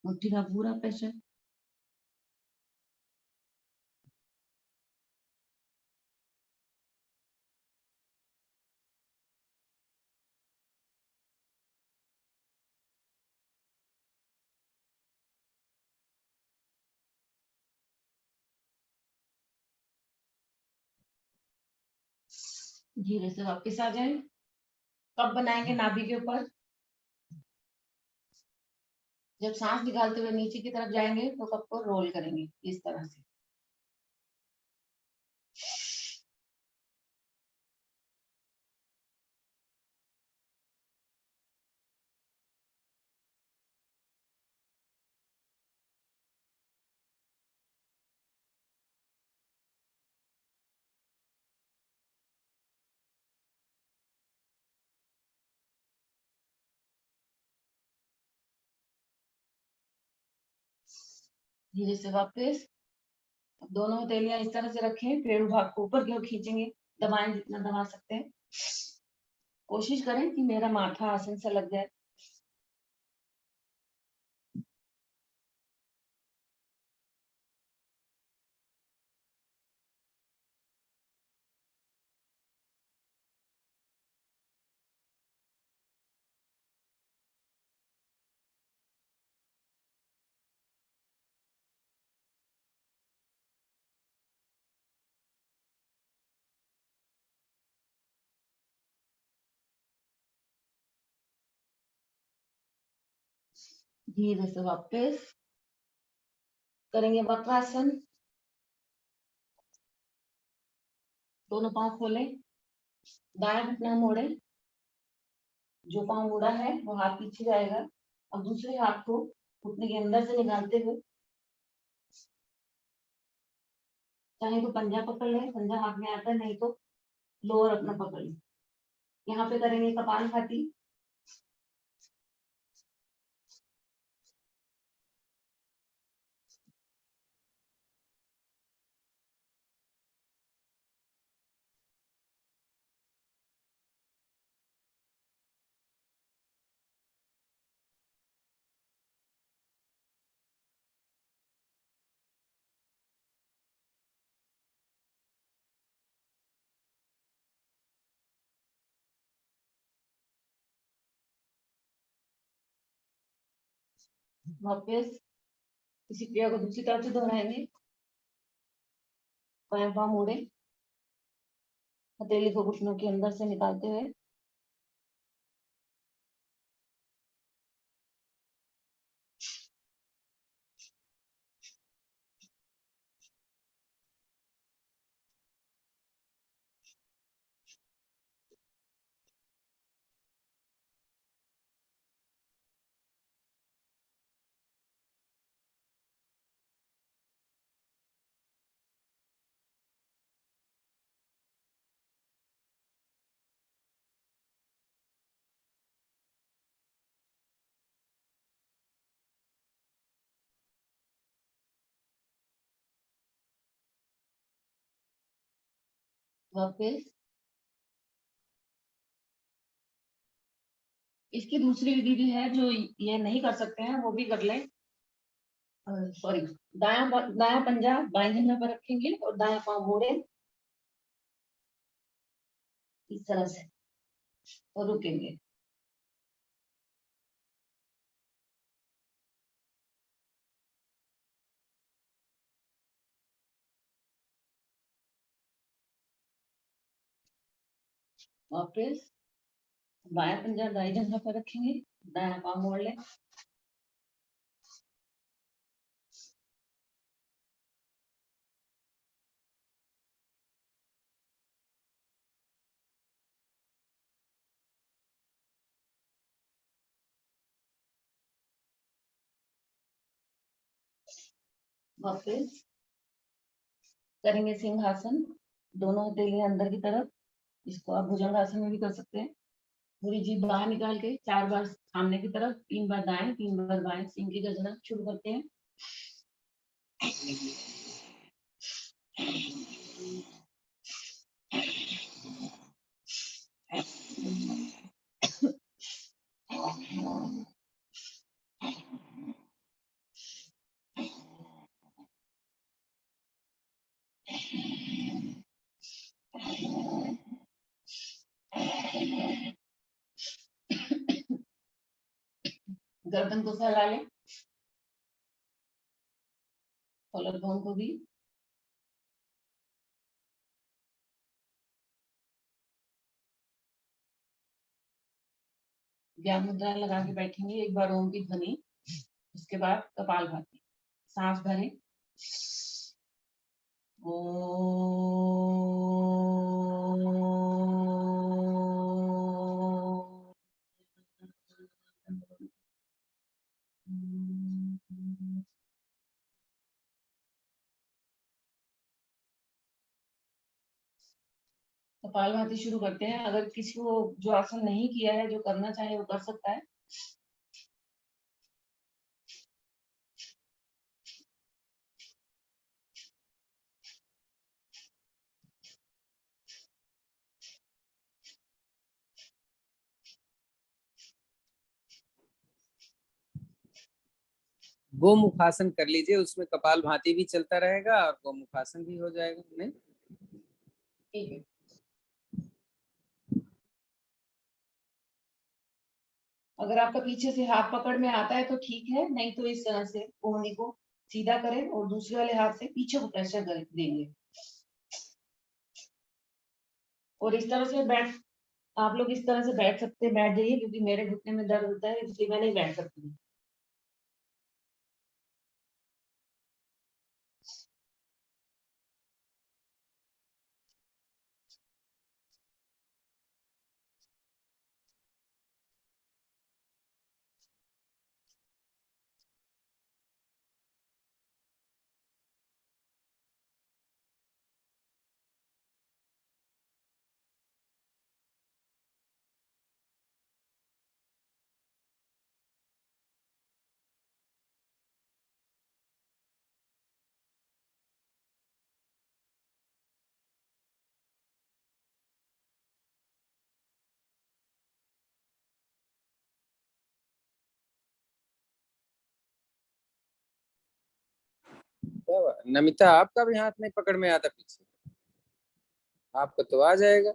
मुट्ठी का पूरा प्रेशर। धीरे से वापस आ जाए। कब बनाएंगे नाभि के ऊपर। जब सांस निकालते हुए नीचे की तरफ जाएंगे तो कप को रोल करेंगे इस तरह से। धीरे से वापस। दोनों हथेलियां इस तरह से रखें, पेड़ भाग को ऊपर की ओर खींचेंगे, दबाएं जितना दबा सकते हैं। कोशिश करें कि मेरा माथा आसन से लग जाए। धीरे से वापस। करेंगे वक्रासन। दोनों पांव खोलें, दायां घुटना मोड़े, जो पांव मुड़ा है वो हाथ पीछे जाएगा। अब दूसरे हाथ को घुटने के अंदर से निकालते हुए, चाहे तो पंजा पकड़ ले, पंजा हाथ में आता है, नहीं तो लोअर अपना पकड़ ले। यहाँ पे करेंगे कपाल भाती। वापस इसी क्रिया को दूसरी तरफ से दोहराएंगे। बाएं पांव मोड़े, हथेली को घुटनों के अंदर से निकालते हुए, वापस इसकी दूसरी विधि भी है, जो ये नहीं कर सकते हैं वो भी कर लें। सॉरी, दाया पंजा बाएं जंघा पर रखेंगे और दाया पांव मोड़े इस तरह से और रुकेंगे। वापस बाया पंजा दाई जंघा पर रखेंगे, दाया पांव मोड़ लें। वापस करेंगे सिंहासन, दोनों हथेलियां अंदर की तरफ। इसको आप भुजंगासन में भी कर सकते हैं। पूरी जीभ बाहर निकाल के 4 बार सामने की तरफ, 3 बार दाएं, 3 बार बाएं, सिंह की गर्जना शुरू करते हैं। गर्दन को फैला लें, कॉलर बोन को भी। व्यायाम मुद्रा लगा के बैठेंगे, एक बार ओम की ध्वनि, उसके बाद कपालभाति, सांस भरें। कपालभाति शुरू करते हैं। अगर किसी को जो आसन नहीं किया है, जो करना चाहे वो कर सकता है। गोमुखासन कर लीजिए, उसमें कपाल भाती भी चलता रहेगा और गोमुखासन भी हो जाएगा। नहीं, ठीक है। अगर आपका पीछे से हाथ पकड़ में आता है तो ठीक है, नहीं तो इस तरह से कोहनी को सीधा करें और दूसरे वाले हाथ से पीछे को प्रेशर देंगे। और इस तरह से बैठ, आप लोग इस तरह से बैठ सकते हैं, बैठ जाइए, क्योंकि मेरे घुटने में दर्द होता है इसलिए मैं नहीं बैठ सकती। नमिता, आपका भी हाथ नहीं पकड़ में आता पीछे, आपको तो आ जाएगा।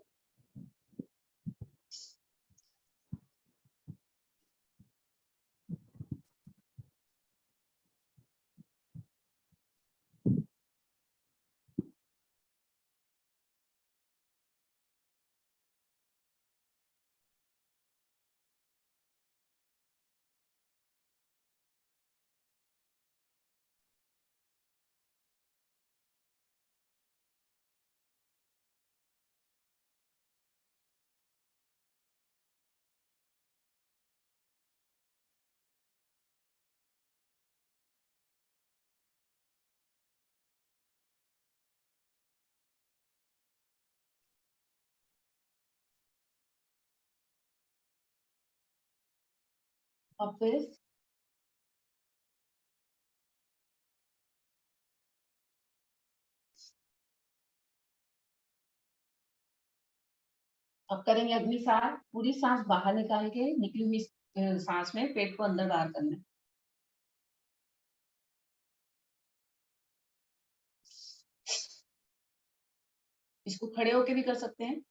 वापस अब करेंगे अगली सांस, पूरी सांस बाहर निकाल के निकली हुई सांस में पेट को अंदर बाहर करना है। इसको खड़े होके भी कर सकते हैं।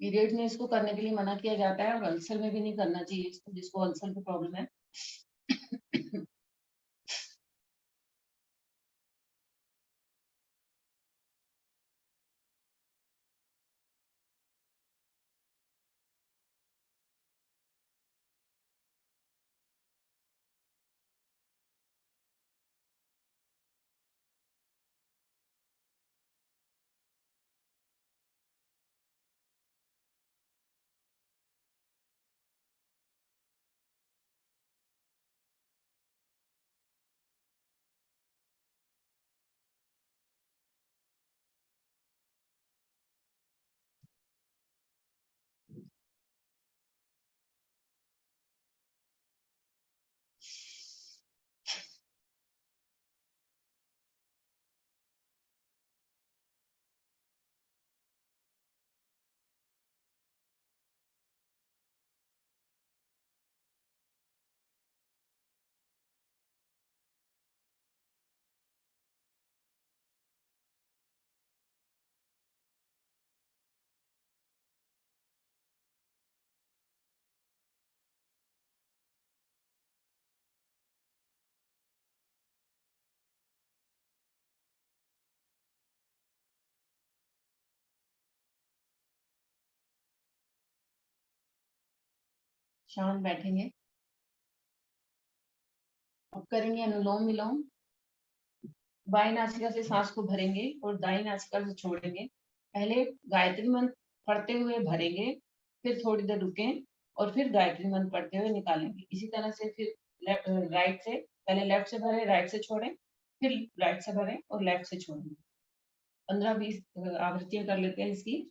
पीरियड में इसको करने के लिए मना किया जाता है और अल्सर में भी नहीं करना चाहिए इसको, जिसको अल्सर की प्रॉब्लम है। शांत बैठेंगे। अब करेंगे अनुलोम विलोम। बाएं नासिका से सांस को भरेंगे और दाएं नासिका से छोड़ेंगे। पहले गायत्री मंत्र पढ़ते हुए भरेंगे, फिर थोड़ी देर रुकें और फिर गायत्री मंत्र पढ़ते हुए निकालेंगे। इसी तरह से फिर राइट से, पहले लेफ्ट से भरें, राइट से छोड़ें, फिर राइट से भरें और लेफ्ट से छोड़ें। 15-20 आवृत्तियां कर लेते हैं इसकी।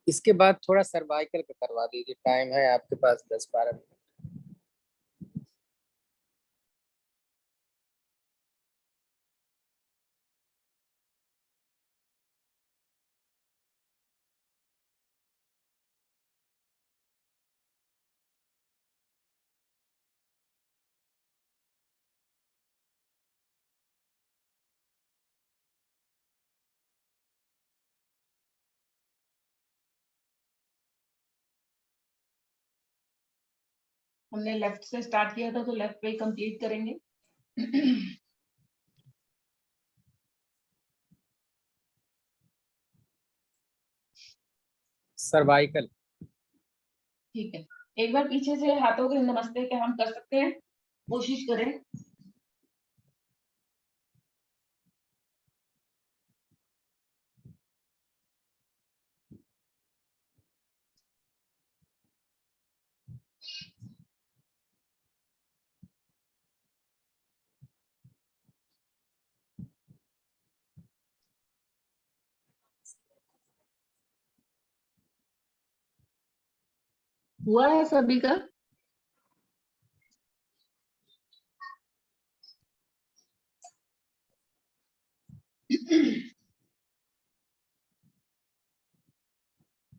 इसके बाद थोड़ा सर्वाइकल पे करवा दीजिए, टाइम है आपके पास 10-12 मिनट। हमने लेफ्ट से स्टार्ट किया था तो लेफ्ट पे ही कंप्लीट करेंगे। सर्वाइकल। ठीक है, एक बार पीछे से हाथों के नमस्ते के हम कर सकते हैं, कोशिश करें। हुआ है सभी का?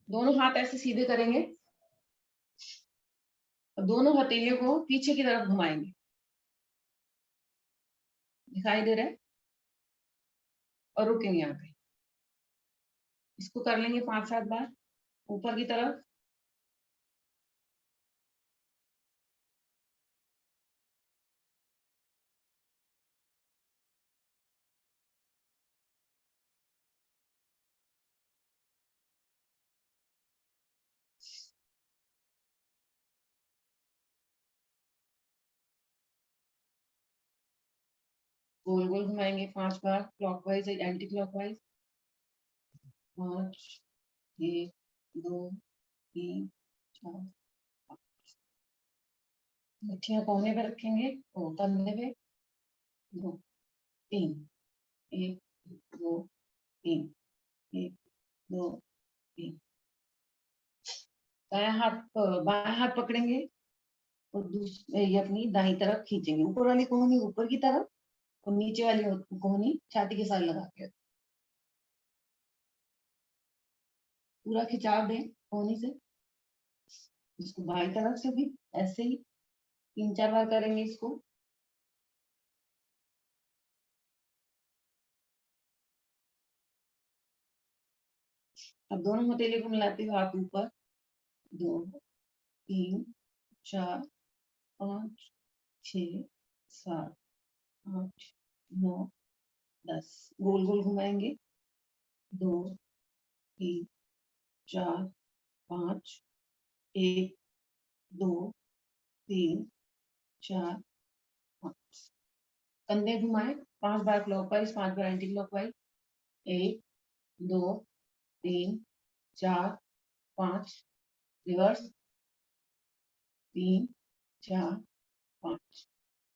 दोनों हाथ ऐसे सीधे करेंगे और दोनों हथेलियों को पीछे की तरफ घुमाएंगे। दिखाई दे रहा है? और रुकेंगे यहाँ पे। इसको कर लेंगे 5-7 बार ऊपर की तरफ। गोल गोल घुमाएंगे 5 बार, क्लॉकवाइज एंटी क्लॉकवाइज। 5, 1, 2, 3, 4। मुट्ठियां कोने पे रखेंगे और कंधे पे। 2, 3, 1, 2, 3, 1, 2, 3। बायां हाथ पकड़ेंगे और दूसरे ये अपनी दाई तरफ खींचेंगे। ऊपर वाली कोहनी ऊपर की तरफ और नीचे वाली कोहनी छाती के साथ लगा के पूरा खिंचाव दें कोहनी से। इसको बाई तरफ से भी ऐसे ही 3-4 बार करेंगे इसको। अब दोनों हथेली को मिलाते हुए हाथ ऊपर। 2, 3, 4, 5, 6, 7, 8, 9, 10। गोल गोल घुमाएंगे। 2, 3, 4, 5, 1, 2, 3, 4, 5। कंधे घुमाए 5 बार क्लॉकवाइज, 5 बार एंटी क्लॉकवाइज। 1, 2, 3, 4, 5। रिवर्स। 3, 4, 5।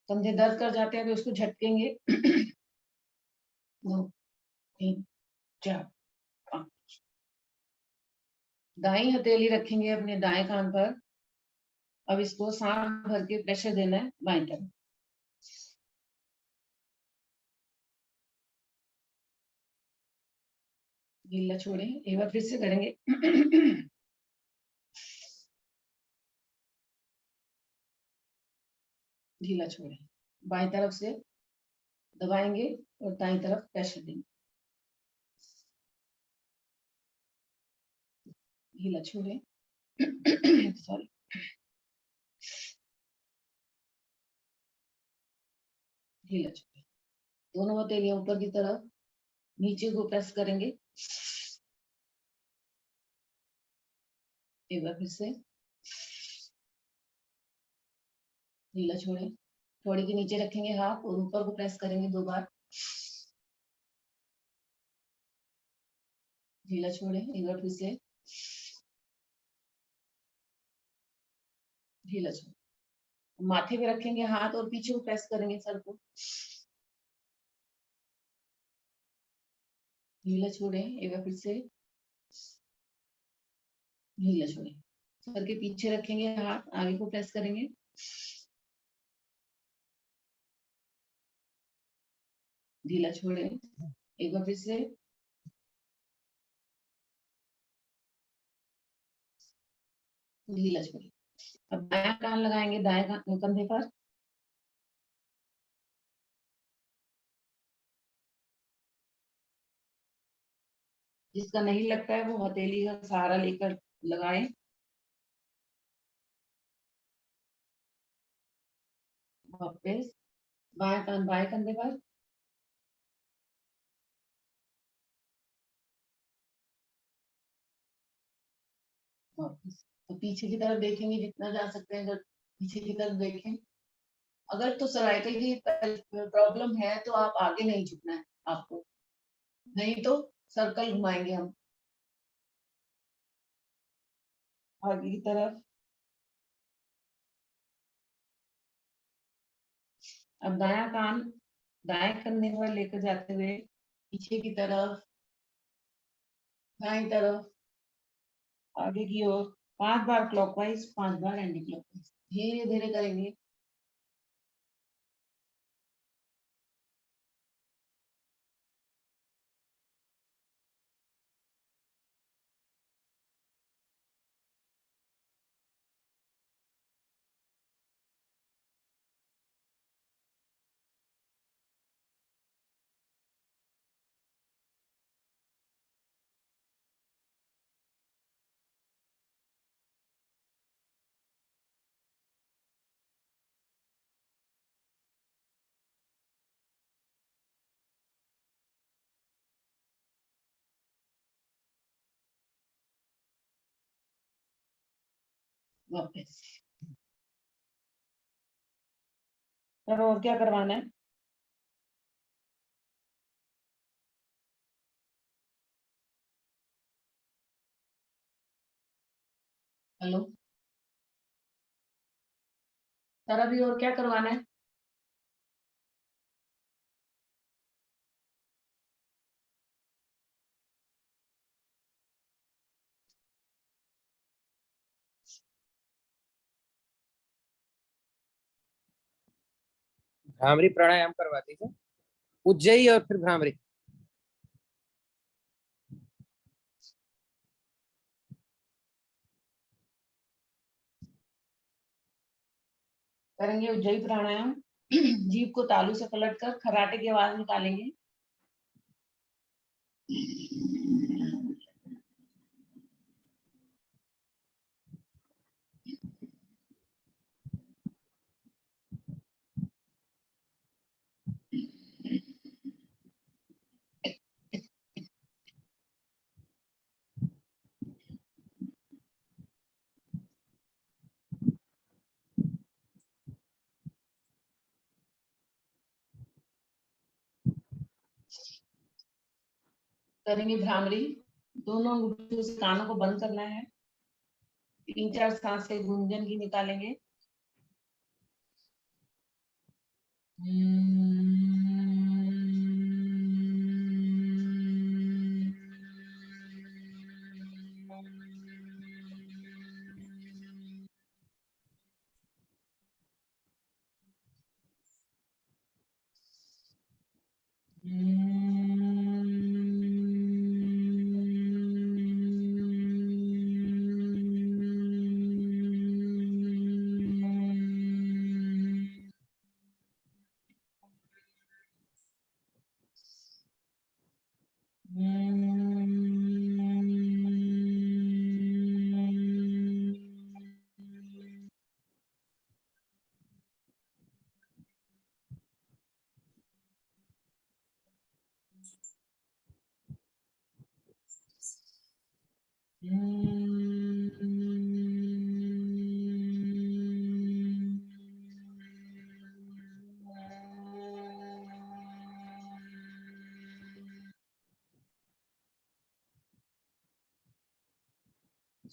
कंधे दर्द कर जाते हैं तो उसको झटकेंगे। 2, 3, 4, 5। दाई हथेली रखेंगे अपने दाएं कान पर। अब इसको सांस भर के प्रेशर देना है बाएं तरफ। ढीला छोड़ें, एक बार फिर से करेंगे। ढीला छोड़ें, बाएं तरफ से दबाएंगे और दाएं तरफ प्रेशर देंगे। ढीला छोड़ें। सॉरी। ढीला छोड़ें। दोनों हथेलियां ऊपर की तरफ, नीचे को प्रेस करेंगे। एक बार फिर से ढीला छोड़ें। थोड़ी के नीचे रखेंगे हाथ और ऊपर को प्रेस करेंगे 2 बार। ढीला छोड़ें, एक बार फिर से ढीला छोड़ें। माथे पे रखेंगे हाथ और पीछे को प्रेस करेंगे सर को। ढीला छोड़ें, एक बार फिर से ढीला छोड़े, सर के पीछे रखेंगे, हाथ आगे को प्रेस करेंगे। ढीला छोड़े, एक बार फिर से। ढीला छोड़े। अब दायां कान लगाएंगे दाएं कंधे पर। जिसका नहीं लगता है वो हथेली का सहारा लेकर लगाए। वापस बाएं कान बाएं कंधे पर। वापस तो पीछे की तरफ देखेंगे जितना जा सकते हैं, अगर पीछे की तरफ देखें। अगर तो सर्वाइकल की प्रॉब्लम है तो आप आगे नहीं झुकना है आपको, नहीं तो सर्कल घुमाएंगे हम आगे की तरफ। अब दायां कान दाएं कंधे पर लेकर जाते हुए पीछे की तरफ, दाएं तरफ, आगे की ओर 5 बार क्लॉकवाइज, 5 बार एंटी क्लॉकवाइज, धीरे धीरे करेंगे। वापस। अब और क्या करवाना है? हेलो सर, अभी और क्या करवाना है? भ्रामरी प्राणायाम करवा दीजिए, उज्जयी और फिर भ्रामरी। करेंगे उज्जयी प्राणायाम। जीभ को तालू से पलट कर खराटे की आवाज निकालेंगे। करेंगे भ्रामरी। दोनों अंगूठों से कानों को बंद करना है। 3-4 सांसें गुंजन की निकालेंगे।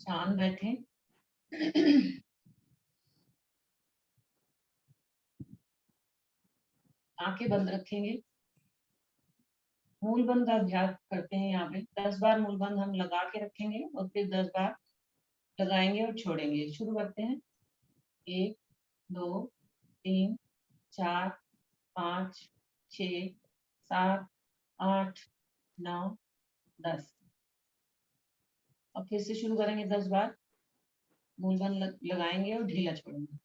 शांत बैठे। आंखें बंद रखेंगे। मूल बंद का अभ्यास करते हैं। यहाँ पे 10 बार मूल बंद हम लगा के रखेंगे और फिर 10 बार लगाएंगे और छोड़ेंगे। शुरू करते हैं। 1 2 3 4 5 6 7 8 9 10। अब फिर से शुरू करेंगे 10 बार। मूलबंध लगाएंगे और ढीला छोड़ेंगे।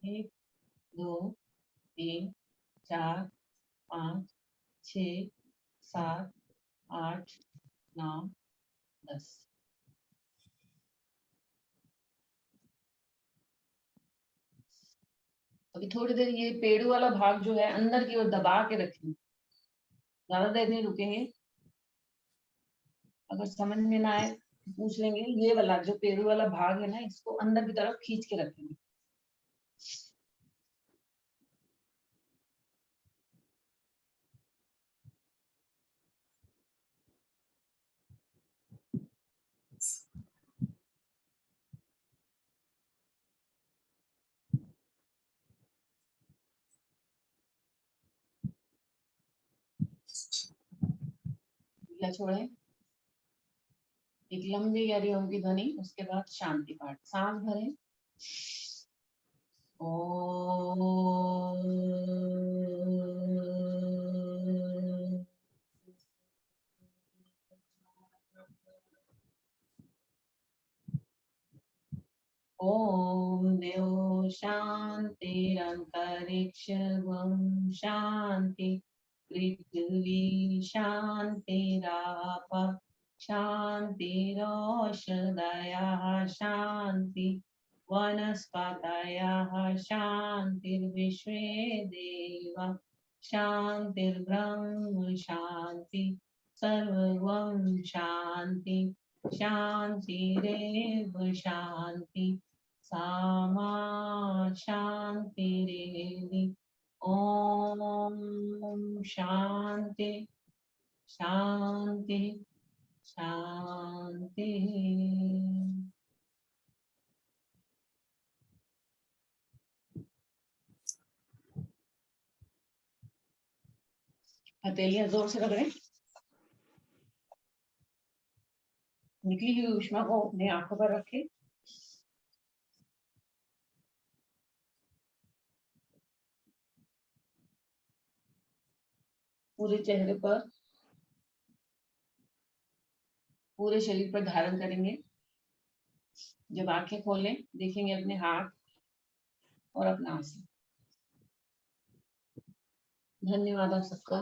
1 2 3 4 5 6 7 8 9 10। अभी थोड़ी देर ये पेड़ू वाला भाग जो है अंदर की ओर दबा के रखेंगे, ज्यादा देर नहीं रुकेंगे। अगर समझ में ना आए पूछ लेंगे। ये वाला जो पेड़ू वाला भाग है ना, इसको अंदर की तरफ खींच के रखेंगे। ढीला छोड़ें। एक लंबी गहरी ओम की ध्वनि, उसके बाद शांति पाठ। सांस भरें। ओम देव शांतिरंतरिक्षं शांति, पृथ्वी शांतिराप शांतिरोषधयः शांति, वनस्पतयः शांतिर्विश्वे देवा शांतिर्ब्रह्म शांति, सर्वं शांति शांतिरेव शांति, सामा शांतिरेवि। ओम शांति शांति शांति। हथेलियां जोर से पकड़ें। निकली हुई ऊष्मा को अपने आंखों पर रखें। पूरे चेहरे पर, पूरे शरीर पर धारण करेंगे। जब आंखें खोलें देखेंगे अपने हाथ और अपना आसन। धन्यवाद आप सबका।